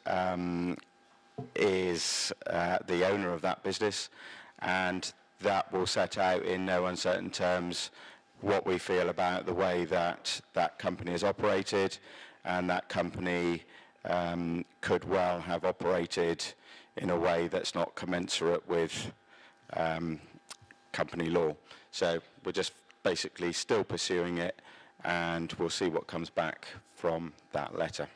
is the owner of that business, and that will set out in no uncertain terms what we feel about the way that that company has operated, and that company could well have operated in a way that's not commensurate with company law. So we're just basically still pursuing it, and we'll see what comes back from that letter.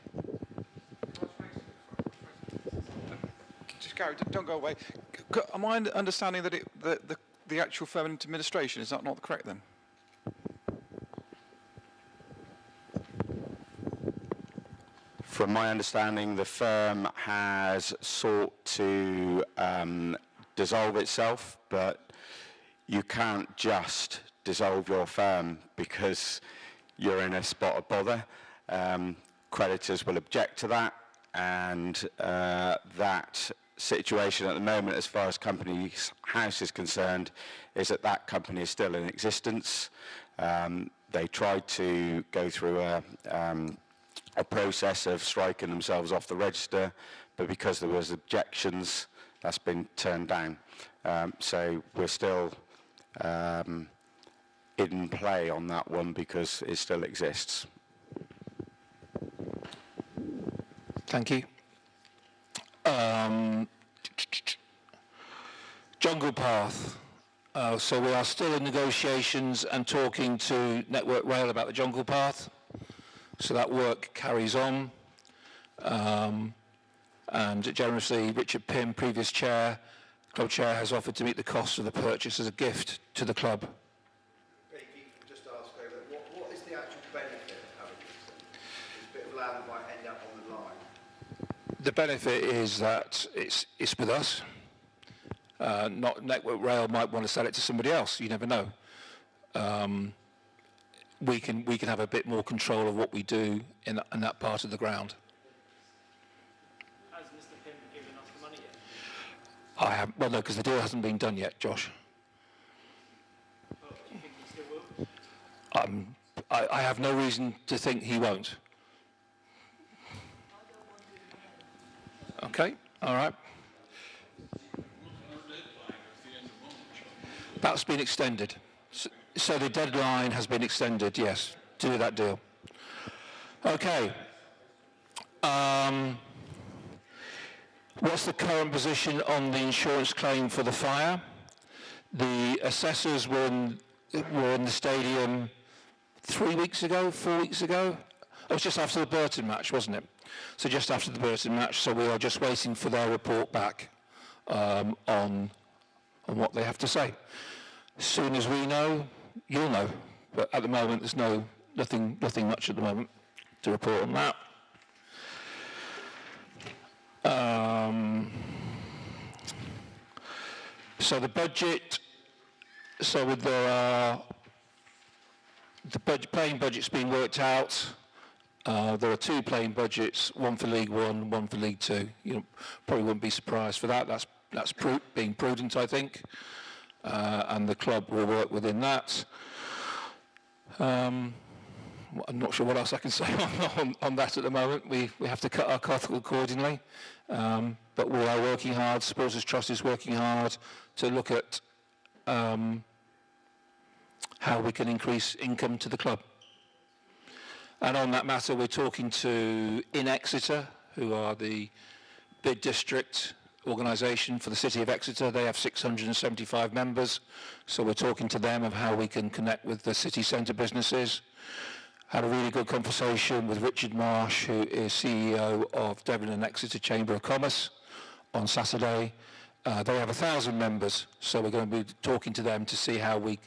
Just Gary, don't go away. Am I understanding that the actual firm in administration, is that not correct then? From my understanding, the firm has sought to dissolve itself, but you can't just dissolve your firm because you're in a spot of bother. Creditors will object to that, and that situation at the moment, as far as Companies House is concerned, is that that company is still in existence. They tried to go through a process of striking themselves off the register, but because there was objections, that's been turned down. So we're still in play on that one because it still exists. Thank you. Jungle Path. So we are still in negotiations and talking to Network Rail about the Jungle Path. So that work carries on. And generously, Richard Pym, previous chair, club chair, has offered to meet the cost of the purchase as a gift to the club. Just ask over, what is the actual benefit of having this bit of land might end up on the line? The benefit is that it's with us. Not Network Rail might want to sell it to somebody else. You never know. We can have a bit more control of what we do in that part of the ground. Has Mr. Pym given us the money yet? I have, well, no, because the deal hasn't been done yet, Josh. Well, do you think he still will? I have no reason to think he won't. Okay, all right. That's been extended. So the deadline has been extended, yes, to do that deal. Okay. What's the current position on the insurance claim for the fire? The assessors were in the stadium 3 weeks ago, 4 weeks ago. It was just after the Burton match, wasn't it? So just after the Burton match, so we are just waiting for their report back on what they have to say. As soon as we know, you'll know. But at the moment, there's nothing much at the moment to report on that. So the budget, so with the playing budget's being worked out. There are two playing budgets, one for League One, one for League Two. You probably wouldn't be surprised for that. That's That's being prudent, I think, and the club will work within that. I'm not sure what else I can say on that at the moment. We have to cut our cloth accordingly, but we are working hard. Supporters Trust is working hard to look at how we can increase income to the club. And on that matter, we're talking to Exeter, who are the bid district organisation for the city of Exeter. They have 675 members, so we're talking to them of how we can connect with the city centre businesses. Had a really good conversation with Richard Marsh, who is CEO of Devon and Exeter Chamber of Commerce, on Saturday. They have 1,000 members, so we're going to be talking to them to see how we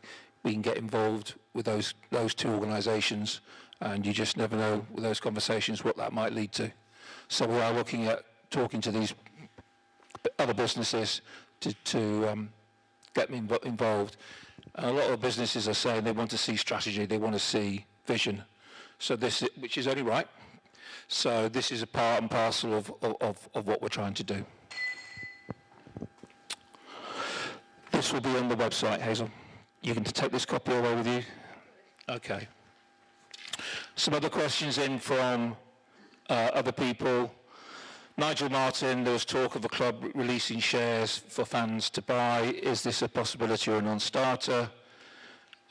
can get involved with those two organisations, and you just never know with those conversations what that might lead to. So we are looking at talking to these other businesses to get them involved. And a lot of businesses are saying they want to see strategy, they want to see vision. So this, which is only right. So this is a part and parcel of what we're trying to do. This will be on the website, Hazel. You can take this copy away with you. Okay. Some other questions in from other people. Nigel Martin, there was talk of the club releasing shares for fans to buy. Is this a possibility or a non-starter?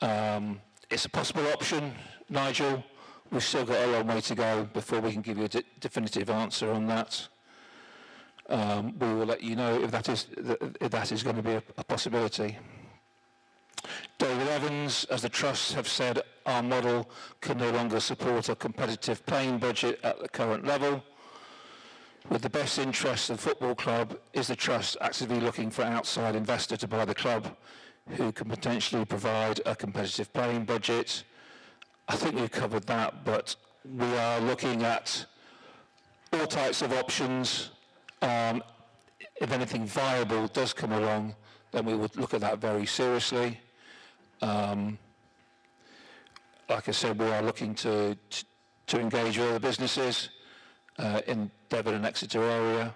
It's a possible option, Nigel. We've still got a long way to go before we can give you a definitive answer on that. We will let you know if that is going to be a possibility. David Evans, as the trusts have said, our model can no longer support a competitive playing budget at the current level. With the best interests of the football club, is the trust actively looking for an outside investor to buy the club who can potentially provide a competitive playing budget? I think we've covered that, but we are looking at all types of options. If anything viable does come along, then we would look at that very seriously. Like I said, we are looking to engage with other businesses in Devon and Exeter area.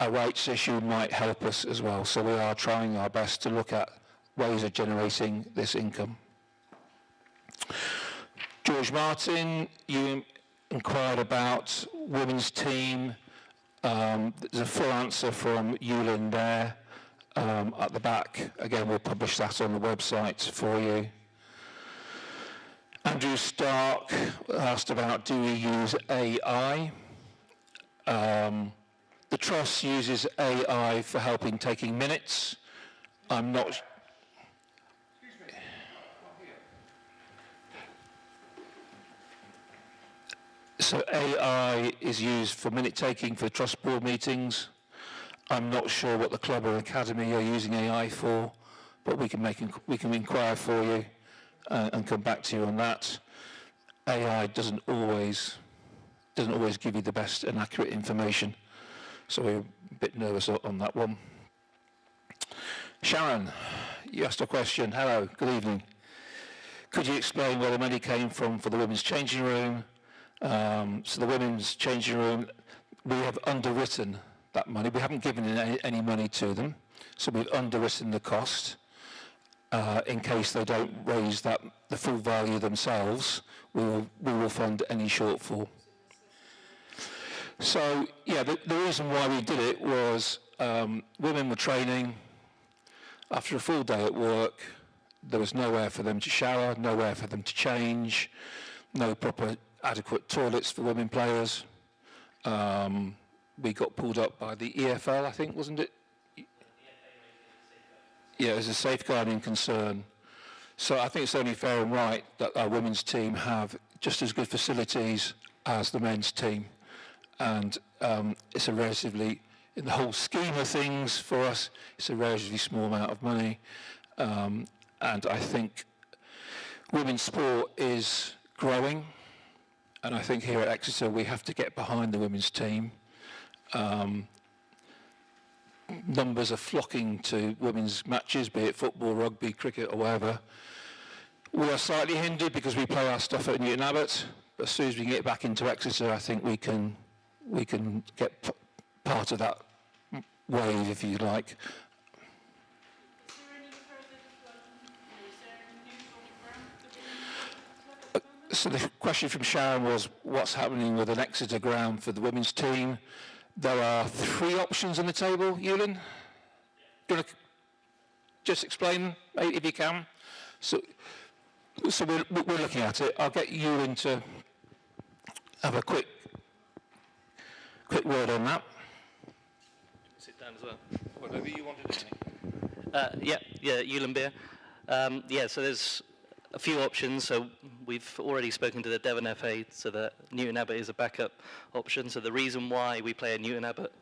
A rights issue might help us as well, so we are trying our best to look at ways of generating this income. George Martin, you inquired about women's team. There's a full answer from Eulyn there at the back. Again, we'll publish that on the website for you. Andrew Stark asked about, do we use AI? The trust uses AI for helping taking minutes. I'm not... So AI is used for minute taking for trust board meetings. I'm not sure what the club or academy are using AI for, but we can inquire for you and come back to you on that. AI doesn't always give you the best and accurate information, so we're a bit nervous on that one. Sharon, you asked a question. Hello, good evening. Could you explain where the money came from for the women's changing room? So the women's changing room, we have underwritten that money. We haven't given any money to them, so we've underwritten the cost. In case they don't raise the full value themselves, we will fund any shortfall. So, yeah, the reason why we did it was women were training. After a full day at work, there was nowhere for them to shower, nowhere for them to change, no proper adequate toilets for women players. We got pulled up by the EFL, I think, wasn't it? Yeah, it was a safeguarding concern. So I think it's only fair and right that our women's team have just as good facilities as the men's team. And it's a relatively, in the whole scheme of things for us, it's a relatively small amount of money. And I think women's sport is growing. And I think here at Exeter we have to get behind the women's team. Numbers are flocking to women's matches, be it football, rugby, cricket or whatever. We are slightly hindered because we play our stuff at Newton Abbot, but as soon as we can get back into Exeter, I think we can get part of that wave, if you like. So the question from Sharon was, what's happening with an Exeter ground for the women's team? There are 3 options on the table, Ewan. Do you want to just explain, if you can? So we're looking at it. I'll get Ewan to have a quick word on that. Sit down as well. Whatever you wanted to say. Yeah, Ewan Beer. So there's a few options. So we've already spoken to the Devon FA, so that Newton Abbot is a backup option. So the reason why we play at Newton Abbot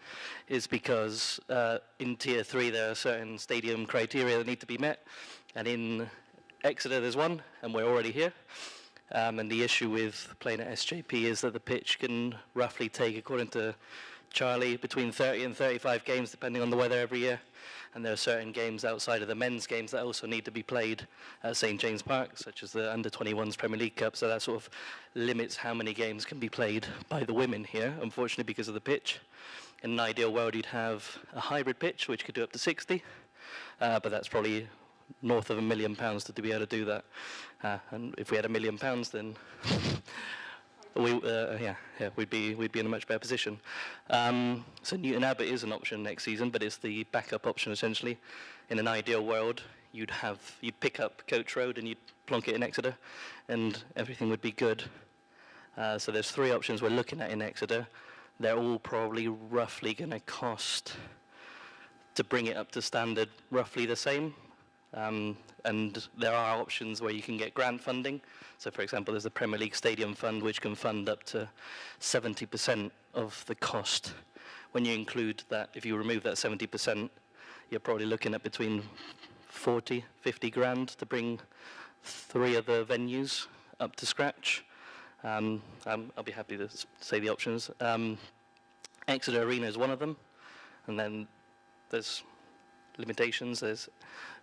is because in Tier 3 there are certain stadium criteria that need to be met, and in Exeter there's one, and we're already here. And the issue with playing at SJP is that the pitch can roughly take, according to Charlie, between 30 and 35 games, depending on the weather every year. And there are certain games outside of the men's games that also need to be played at St James Park, such as the Under-21s Premier League Cup. So that sort of limits how many games can be played by the women here, unfortunately, because of the pitch. In an ideal world, you'd have a hybrid pitch, which could do up to 60, but that's probably north of £1 million to be able to do that. And if we had £1 million, then we'd be in a much better position. So Newton Abbot is an option next season, but it's the backup option essentially. In an ideal world, you'd pick up Coach Road and you'd plonk it in Exeter, and everything would be good. So there's 3 options we're looking at in Exeter. They're all probably roughly going to cost, to bring it up to standard, roughly the same. And there are options where you can get grant funding. So, for example, there's the Premier League Stadium Fund, which can fund up to 70% of the cost. When you include that, if you remove that 70%, you're probably looking at between 40, 50 grand to bring 3 of the venues up to scratch. I'll be happy to say the options. Exeter Arena is one of them, and then there's limitations.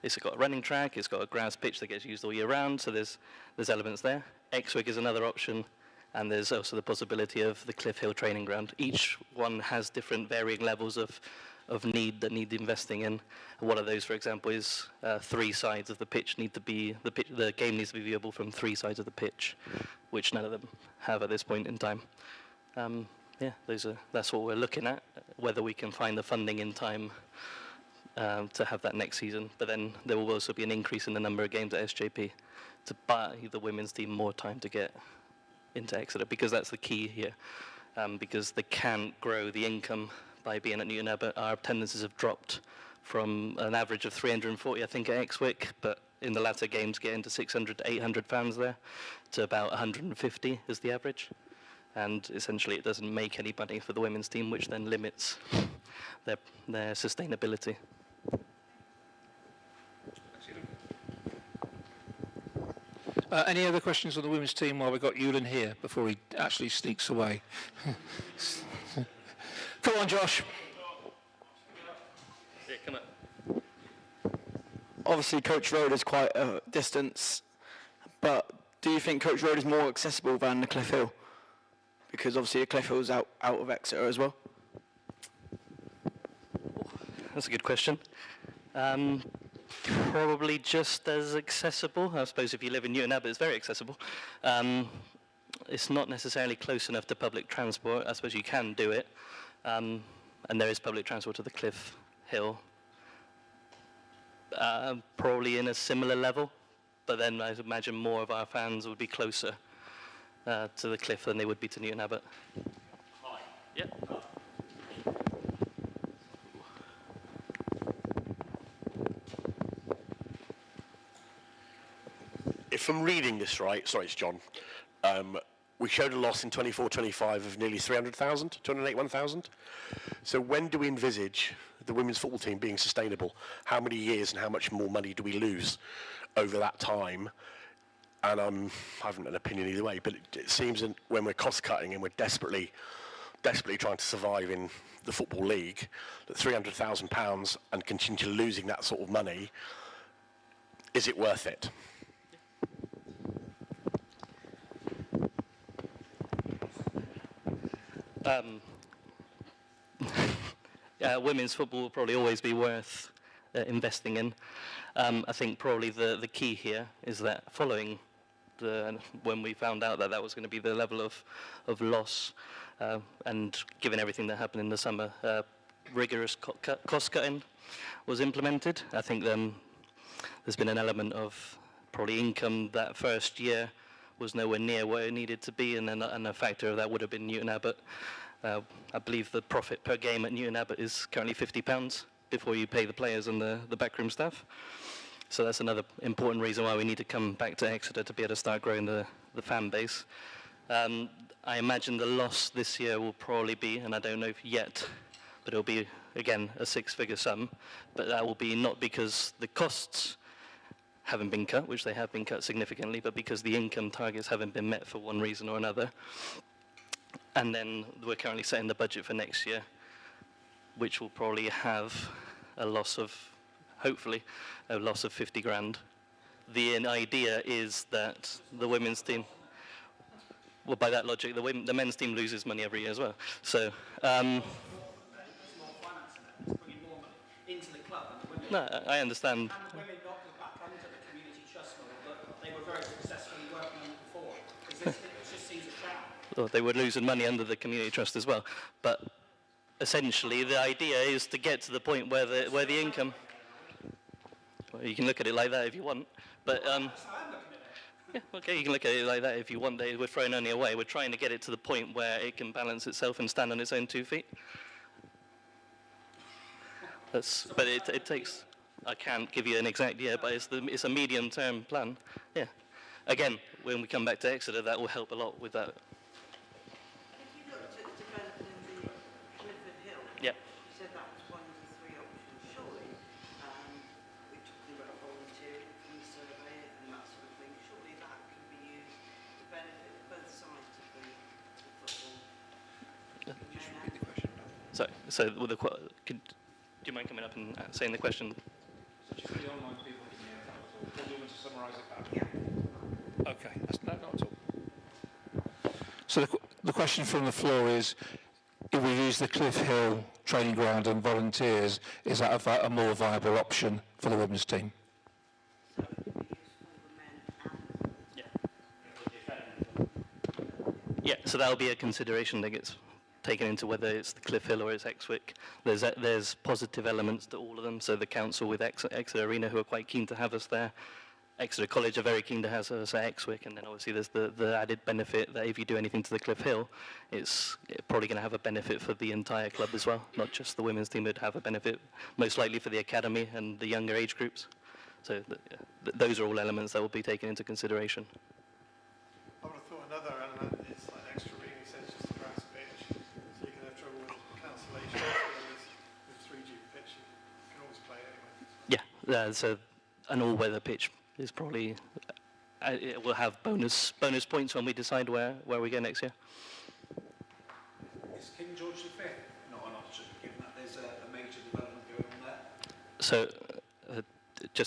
It's got a running track, it's got a grass pitch that gets used all year round, so there's elements there. Exwick is another option, and there's also the possibility of the Cliff Hill training ground. Each one has different varying levels of need that need investing in. And one of those, for example, is 3 sides of the pitch need to be, the game needs to be viewable from 3 sides of the pitch, which none of them have at this point in time. That's what we're looking at, whether we can find the funding in time to have that next season. But then there will also be an increase in the number of games at SJP to buy the women's team more time to get into Exeter, because that's the key here. Because they can't grow the income by being at Newton Abbot. Our attendances have dropped from an average of 340, I think, at Exwick, but in the latter games getting to 600 to 800 fans there, to about 150 is the average. And essentially it doesn't make any money for the women's team, which then limits their sustainability. Any other questions on the women's team while we've got Ewan here before he actually sneaks away? Come on, Josh. Yeah, come on. Obviously, Coach Road is quite a distance, but do you think Coach Road is more accessible than the Cliff Hill? Because obviously the Cliff Hill's out of Exeter as well. That's a good question. Probably just as accessible. I suppose if you live in Newton Abbot, it's very accessible. It's not necessarily close enough to public transport. I suppose you can do it. And there is public transport to the Cliff Hill. Probably in a similar level. But then I imagine more of our fans would be closer to the Cliff than they would be to Newton Abbot. Hi. Yeah. If I'm reading this right, sorry, it's John. We showed a loss in 24-25 of nearly 300,000, 281,000. So when do we envisage the women's football team being sustainable? How many years and how much more money do we lose over that time? And I haven't an opinion either way, but it seems that when we're cost cutting and we're desperately trying to survive in the Football League, that £300,000 and continue losing that sort of money, is it worth it? women's football will probably always be worth investing in. I think probably the key here is that following when we found out that that was going to be the level of loss, and given everything that happened in the summer, rigorous cost cutting was implemented. I think there's been an element of probably income that first year was nowhere near where it needed to be, and a factor of that would have been Newton Abbott. I believe the profit per game at Newton Abbott is currently £50 before you pay the players and the backroom staff. So that's another important reason why we need to come back to Exeter to be able to start growing the fan base. I imagine the loss this year will probably be, and I don't know yet, but it'll be, again, a six-figure sum. But that will be not because the costs haven't been cut, which they have been cut significantly, but because the income targets haven't been met for one reason or another. And then we're currently setting the budget for next year, which will probably have a loss of, hopefully, a loss of 50 grand. The idea is that the women's team, well, by that logic, the men's team loses money every year as well. So, no, I understand. And the women not go back under the community trust model that they were very successfully working on before. Because it just seems a sham. Well, they were losing money under the community trust as well. But essentially, the idea is to get to the point where the income. Well, you can look at it like that if you want, but yeah, okay, you can look at it like that if you want. We're throwing money away. We're trying to get it to the point where it can balance itself and stand on its own 2 feet. But it takes. I can't give you an exact year, but it's a medium-term plan. Yeah. Again, when we come back to Exeter, that will help a lot with that. If you looked at developing the Clifford Hill, Yeah. you said that was one of the three options. Surely, we talking about volunteering from the survey and that sort of thing. Surely that can be used to benefit both sides of the football. Just repeat the question. So with do you mind coming up and saying the question? So just the online people can hear that was all. Or do you want to summarise it back? Yeah. Okay, that's not at all. So the question from the floor is, if we use the Cliff Hill training ground and volunteers, is that a more viable option for the women's team? Yeah, so that'll be a consideration that gets taken into whether it's the Cliff Hill or it's Exwick. There's positive elements to all of them. So the council with Exeter Arena, who are quite keen to have us there. Exeter College are very keen to have us at Exwick, and then obviously there's the added benefit that if you do anything to the Cliff Hill, it's probably going to have a benefit for the entire club as well, not just the women's team. It would have a benefit most likely for the academy and the younger age groups. So those are all elements that will be taken into consideration. I would have thought another element is like extra ring, says just a grass pitch, so you can have trouble with cancellation. With 3G pitch, you can always play anyway. Yeah, so an all-weather pitch is probably, it will have bonus points when we decide where we go next year. Is King George V not an option, given that there's a major development going on there? So,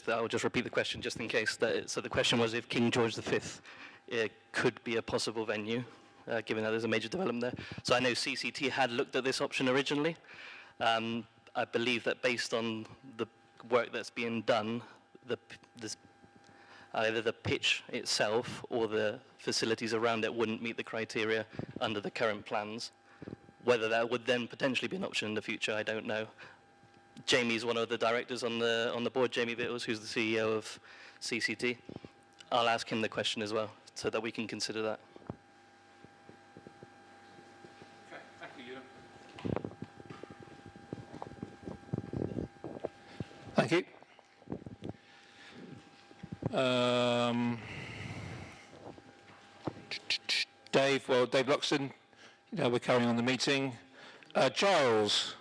I'll just repeat the question just in case. So the question was if King George V could be a possible venue, given that there's a major development there. So I know CCT had looked at this option originally. I believe that based on the work that's being done, either the pitch itself or the facilities around it wouldn't meet the criteria under the current plans. Whether that would then potentially be an option in the future, I don't know. Jamie's one of the directors on the board, Jamie Vittles, who's the CEO of CCT. I'll ask him the question as well, so that we can consider that. Okay, thank you, Ewan. Thank you. Dave Luxton, we're carrying on the meeting. Giles,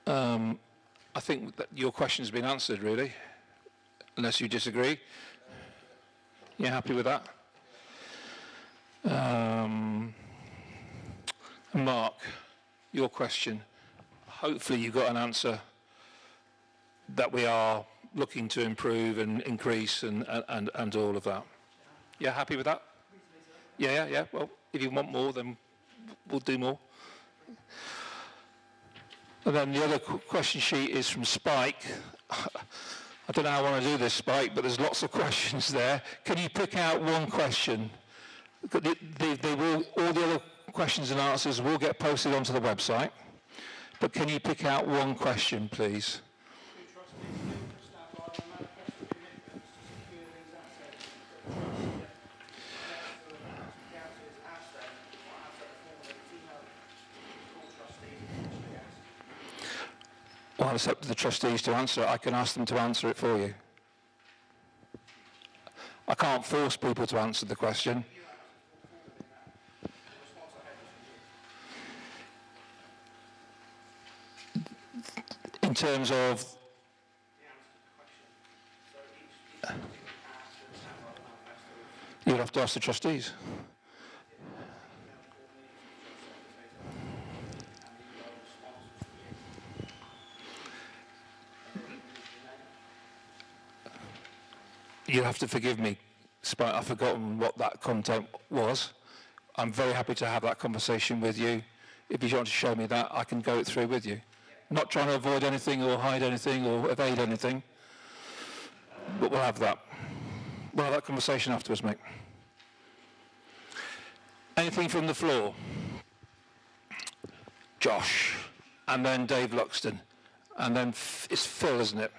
I think that your question's been answered, really, unless you disagree. You happy with that? Mark, your question. Hopefully you got an answer that we are looking to improve and increase and all of that. Yeah, happy with that? Yeah. Well, if you want more, then we'll do more. And then the other question sheet is from Spike. I don't know how I want to do this, Spike, but there's lots of questions there. Can you pick out one question? All the other questions and answers will get posted onto the website, but can you pick out one question, please? Well, it's up to the trustees to answer it. I can ask them to answer it for you. I can't force people to answer the question. In terms of... You'll have to ask the trustees. You'll have to forgive me, Spike, I've forgotten what that content was. I'm very happy to have that conversation with you. If you want to show me that, I can go it through with you. Not trying to avoid anything or hide anything or evade anything, but we'll have that. We'll have that conversation afterwards, mate. Anything from the floor? Josh, and then Dave Luxton, and then it's Phil, isn't it?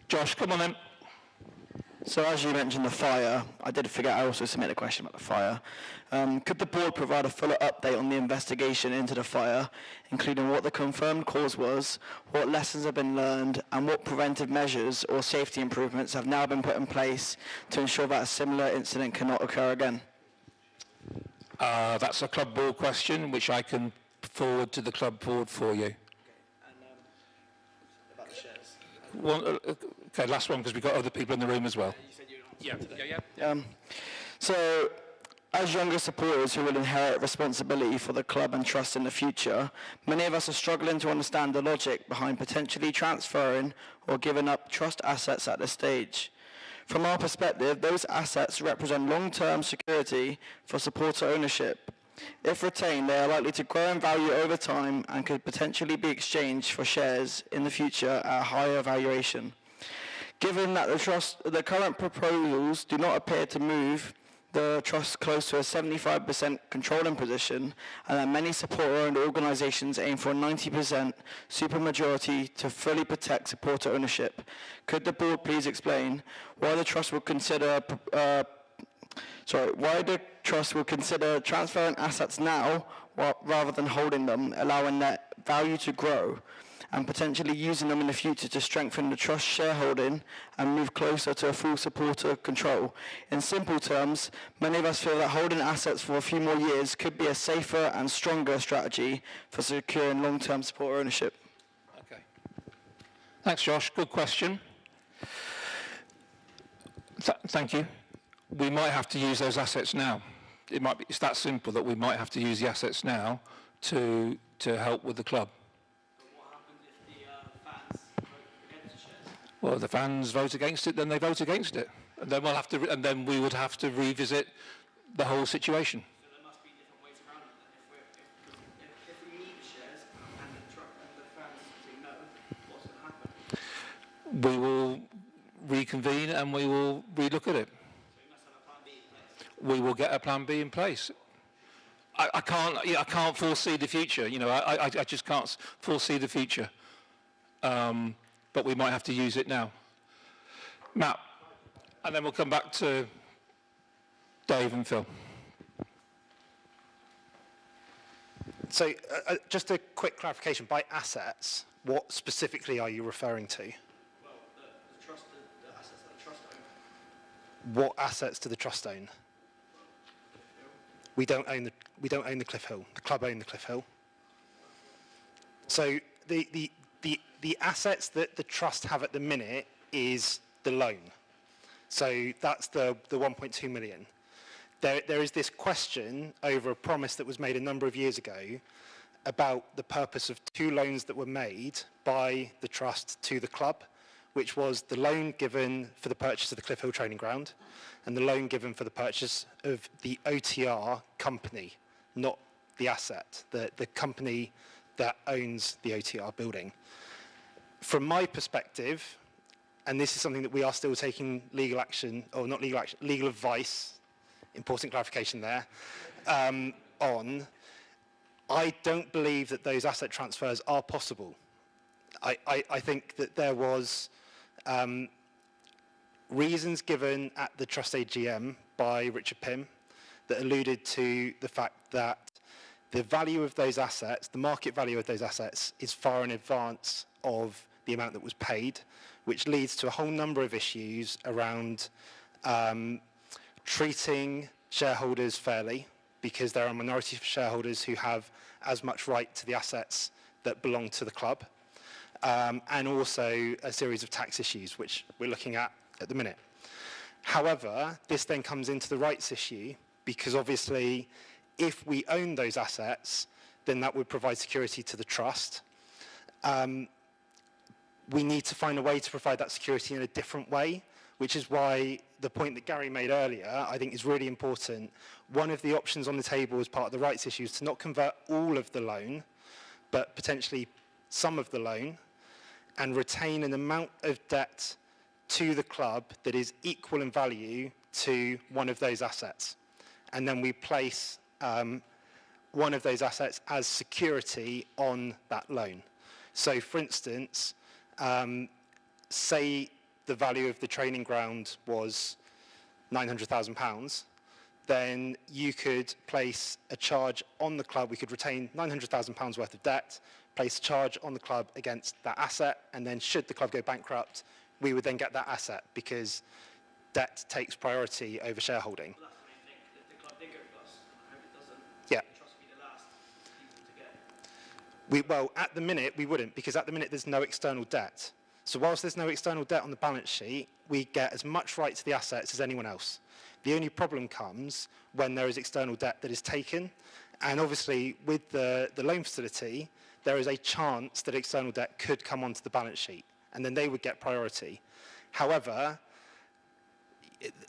Josh, come on then. So as you mentioned the fire, I did forget I also submitted a question about the fire. Could the board provide a fuller update on the investigation into the fire, including what the confirmed cause was, what lessons have been learned, and what preventive measures or safety improvements have now been put in place to ensure that a similar incident cannot occur again? That's a club board question, which I can forward to the club board for you. About the shares. Okay, last one, because we've got other people in the room as well. So, as younger supporters who will inherit responsibility for the club and trust in the future, many of us are struggling to understand the logic behind potentially transferring or giving up trust assets at this stage. From our perspective, those assets represent long-term security for supporter ownership. If retained, they are likely to grow in value over time and could potentially be exchanged for shares in the future at a higher valuation. Given that the current proposals do not appear to move the trust close to a 75% controlling position, and that many supporter-owned organisations aim for a 90% supermajority to fully protect supporter ownership, could the board please explain why the trust will consider transferring assets now rather than holding them, allowing their value to grow, and potentially using them in the future to strengthen the trust shareholding and move closer to a full supporter control? In simple terms, many of us feel that holding assets for a few more years could be a safer and stronger strategy for securing long-term supporter ownership. Okay. Thanks, Josh. Good question. Thank you. We might have to use those assets now. It's that simple that we might have to use the assets now to help with the club. Well, if the fans vote against it, then they vote against it, and then we would have to revisit the whole situation. So there must be different ways around it then. If we need the shares and the fans say no, what's going to happen? We will reconvene and we will relook at it. So we must have a plan B in place. We will get a plan B in place. I can't foresee the future. I just can't foresee the future. But we might have to use it now. Matt, and then we'll come back to Dave and Phil. So just a quick clarification, by assets, what specifically are you referring to? Well, the assets that the trust own. What assets do the trust own? We don't own the Cliff Hill. The club own the Cliff Hill. So the assets that the trust have at the minute is the loan. So that's the 1.2 million. There is this question over a promise that was made a number of years ago about the purpose of two loans that were made by the trust to the club, which was the loan given for the purchase of the Cliff Hill training ground and the loan given for the purchase of the OTR company, not the asset. The company that owns the OTR building. From my perspective, and this is something that we are still taking legal action, or not legal action, legal advice, important clarification there, on, I don't believe that those asset transfers are possible. I think that there was reasons given at the Trust AGM by Richard Pym that alluded to the fact that the value of those assets, the market value of those assets, is far in advance of the amount that was paid, which leads to a whole number of issues around treating shareholders fairly, because there are minority shareholders who have as much right to the assets that belong to the club, and also a series of tax issues, which we're looking at the minute. However, this then comes into the rights issue, because obviously if we own those assets, then that would provide security to the trust. We need to find a way to provide that security in a different way, which is why the point that Gary made earlier, I think, is really important. One of the options on the table as part of the rights issue is to not convert all of the loan, but potentially some of the loan, and retain an amount of debt to the club that is equal in value to one of those assets. And then we place one of those assets as security on that loan. So for instance, say the value of the training ground was £900,000, then you could place a charge on the club. We could retain £900,000 worth of debt, place a charge on the club against that asset, and then should the club go bankrupt, we would then get that asset, because debt takes priority over shareholding. Well, that's the main thing. If the club did go bust, I hope it doesn't. Yeah. The trust will be the last people to get. Well, at the minute, we wouldn't, because at the minute there's no external debt. So whilst there's no external debt on the balance sheet, we get as much right to the assets as anyone else. The only problem comes when there is external debt that is taken. And obviously, with the loan facility, there is a chance that external debt could come onto the balance sheet, and then they would get priority. However,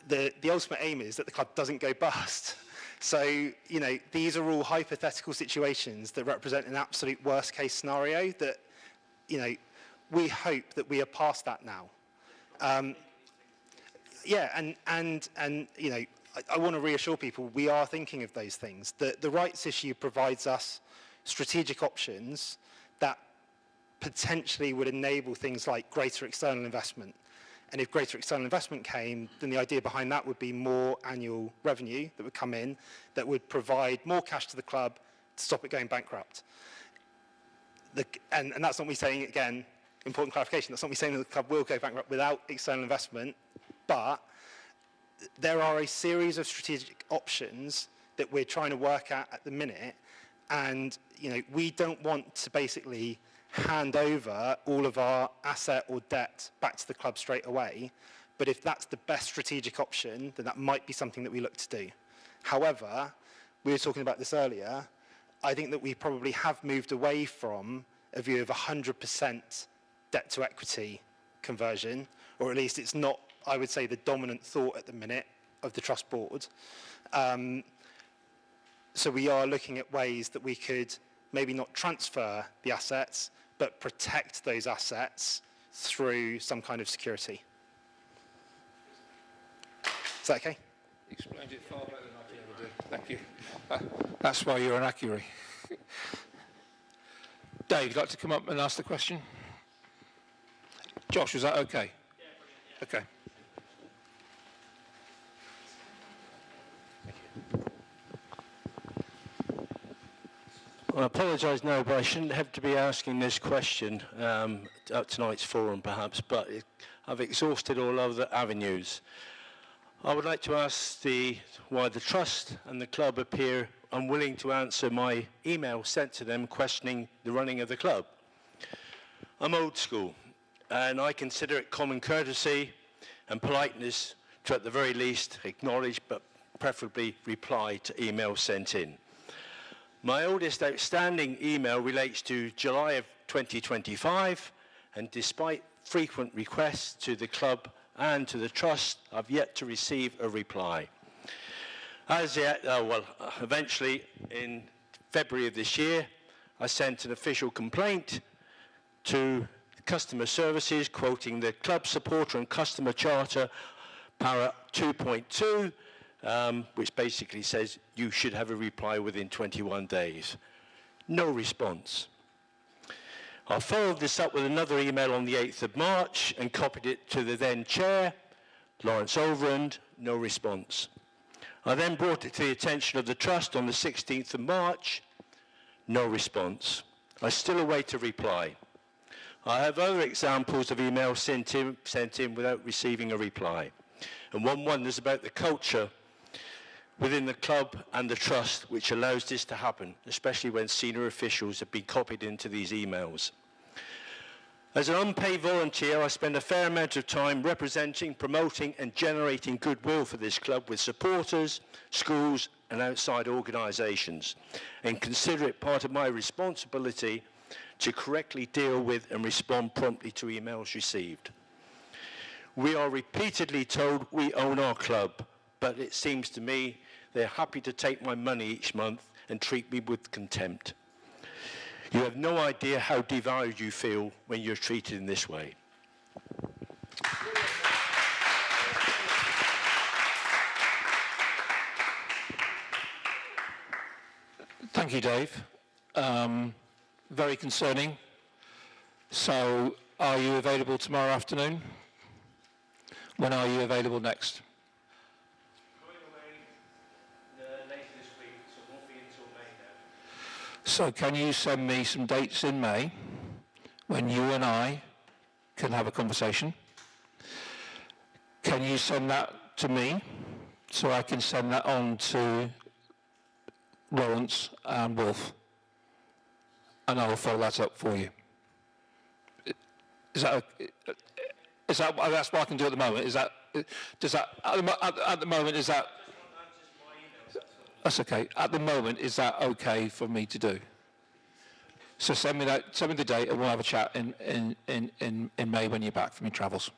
the ultimate aim is that the club doesn't go bust. So, you know, these are all hypothetical situations that represent an absolute worst case scenario that, you know, we hope that we are past that now. Yeah, and you know, I want to reassure people we are thinking of those things. The rights issue provides us strategic options that potentially would enable things like greater external investment. And if greater external investment came, then the idea behind that would be more annual revenue that would come in that would provide more cash to the club to stop it going bankrupt. And that's not me saying, again, important clarification, that's not me saying that the club will go bankrupt without external investment, but there are a series of strategic options that we're trying to work at the minute, and you know, we don't want to basically hand over all of our asset or debt back to the club straight away, but if that's the best strategic option, then that might be something that we look to do. However, we were talking about this earlier, I think that we probably have moved away from a view of 100% debt to equity conversion, or at least it's not, I would say, the dominant thought at the minute of the trust board. So we are looking at ways that we could maybe not transfer the assets, but protect those assets through some kind of security. Is that okay? Explained it far better than I can ever do. Thank you. That's why you're an actuary. Dave, you'd like to come up and ask the question? Josh, is that okay? Yeah, okay. Well, I apologise now, but I shouldn't have to be asking this question at tonight's forum, perhaps, but I've exhausted all other avenues. I would like to ask why the Trust and the club appear unwilling to answer my email sent to them questioning the running of the club. I'm old school, and I consider it common courtesy and politeness to, at the very least, acknowledge but preferably reply to emails sent in. My oldest outstanding email relates to July of 2025, and despite frequent requests to the club and to the Trust, I've yet to receive a reply. As yet, eventually in February of this year, I sent an official complaint to customer services quoting the club supporter and customer charter para 2.2, which basically says you should have a reply within 21 days. No response. I followed this up with another email on the 8th of March and copied it to the then chair, Lawrence Overend, no response. I then brought it to the attention of the trust on the 16th of March, no response. I still await a reply. I have other examples of emails sent in without receiving a reply. And one wonders about the culture within the club and the trust which allows this to happen, especially when senior officials have been copied into these emails. As an unpaid volunteer, I spend a fair amount of time representing, promoting and generating goodwill for this club with supporters, schools and outside organisations, and consider it part of my responsibility to correctly deal with and respond promptly to emails received. We are repeatedly told we own our club, but it seems to me they're happy to take my money each month and treat me with contempt. You have no idea how devalued you feel when you're treated in this way. Thank you, Dave. Very concerning. So, are you available tomorrow afternoon? When are you available next? So can you send me some dates in May when you and I can have a conversation? Can you send that to me so I can send that on to Lawrence and Wolf? And I will follow that up for you. Is that that's what I can do at the moment? At the moment, is that... That's okay. At the moment, is that okay for me to do? So send me the date and we'll have a chat in May when you're back from your travels.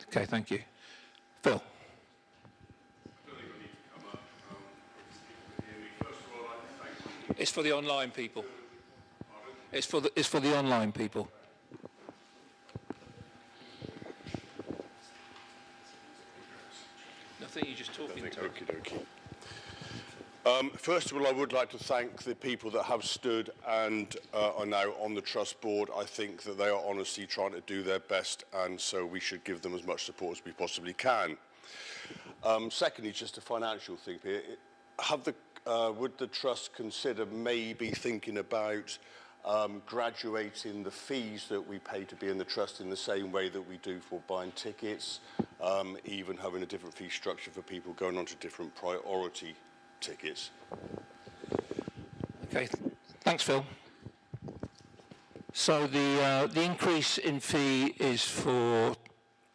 Okay, thank you. Phil. It's for the online people. It's for the online people. Nothing, you're just talking to them. First of all, I would like to thank the people that have stood and are now on the trust board. I think that they are honestly trying to do their best, and so we should give them as much support as we possibly can. Secondly, just a financial thing here. Would the trust consider maybe thinking about graduating the fees that we pay to be in the trust in the same way that we do for buying tickets, even having a different fee structure for people going on to different priority tickets? Okay, thanks, Phil. So the increase in fee is for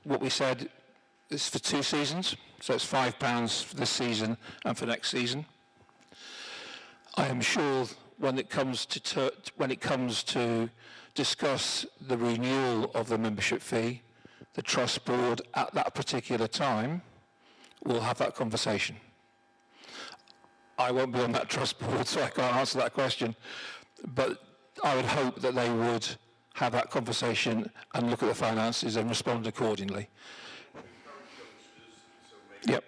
what we said is for 2 seasons. So it's £5 for this season and for next season. I am sure when it comes to discuss the renewal of the membership fee, the trust board at that particular time will have that conversation. I won't be on that trust board, so I can't answer that question. But I would hope that they would have that conversation and look at the finances and respond accordingly. Yep.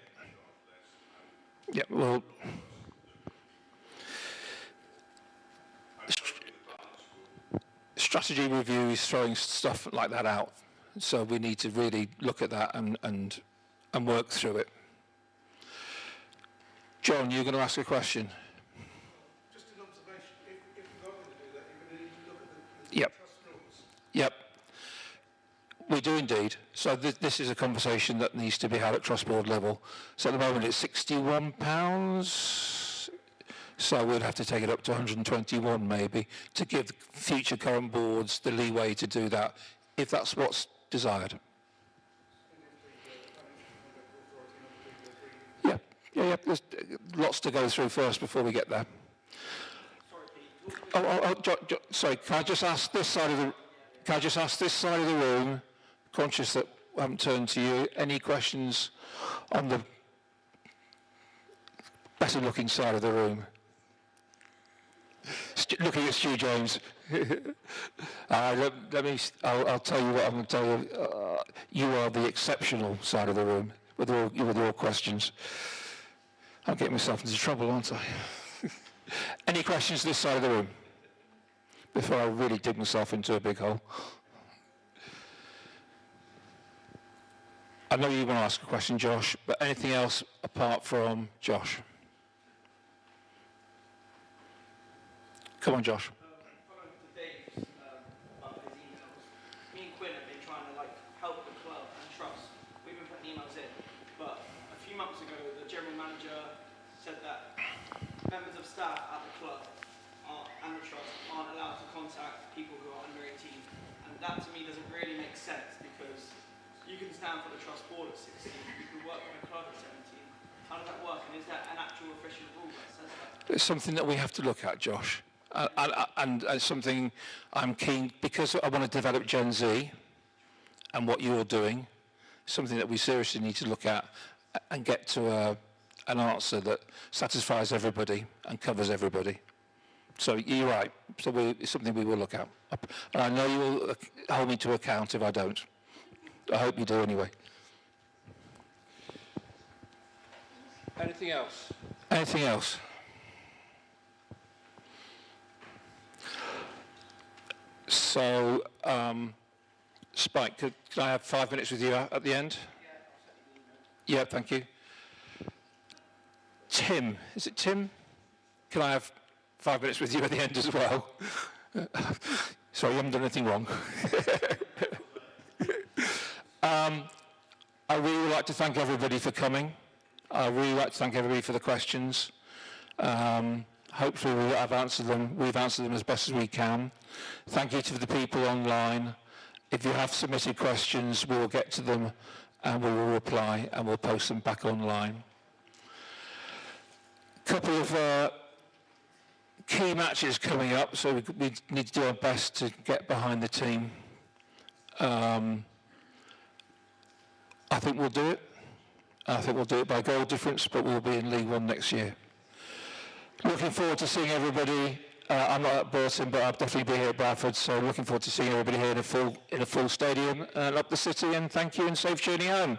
Yep, well... Strategy review is throwing stuff like that out. So we need to really look at that and work through it. John, you're going to ask a question. Just an observation. If you're going to do that, you're going to need to look at the Yep. trust rules. Yep. We do indeed. So this is a conversation that needs to be had at trust board level. So at the moment it's £61. So we'd have to take it up to 121 maybe to give future current boards the leeway to do that if that's what's desired. Yeah. There's lots to go through first before we get there. Sorry. Can I just ask this side of the room? Conscious that I haven't turned to you. Any questions on the better-looking side of the room? looking at Stu James. I'll tell you what I'm going to tell you. You are the exceptional side of the room with your questions. I'm getting myself into trouble, aren't I? Any questions this side of the room before I really dig myself into a big hole? I know you want to ask a question, Josh, but anything else apart from Josh? Come on, Josh. Following to Dave's about his emails, me and Quinn have been trying to help the club and trust. We've been putting emails in, but a few months ago, the general manager said that members of staff at the club and the trust aren't allowed to contact people who are under 18, and that to me doesn't really make sense because you can stand for the trust board at 16, you can work for a club at 17. How does that work, and is that an actual official rule that says that? It's something that we have to look at, Josh. And something I'm keen, because I want to develop Gen Z and what you're doing, something that we seriously need to look at and get to an answer that satisfies everybody and covers everybody. So you're right. So it's something we will look at. And I know you will hold me to account if I don't. I hope you do anyway. Anything else? Anything else? So, Spike, could I have 5 minutes with you at the end? Yeah, thank you. Tim, is it Tim? Can I have 5 minutes with you at the end as well? Sorry, you haven't done anything wrong. I really would like to thank everybody for coming. I really like to thank everybody for the questions. Hopefully we've answered them as best as we can. Thank you to the people online. If you have submitted questions, we will get to them and we will reply and we'll post them back online. A couple of key matches coming up, so we need to do our best to get behind the team. I think we'll do it. I think we'll do it by goal difference, but we'll be in League One next year. Looking forward to seeing everybody. I'm not at Burton, but I'll definitely be here at Bradford, so looking forward to seeing everybody here in a full stadium and up the city, and thank you and safe journey home.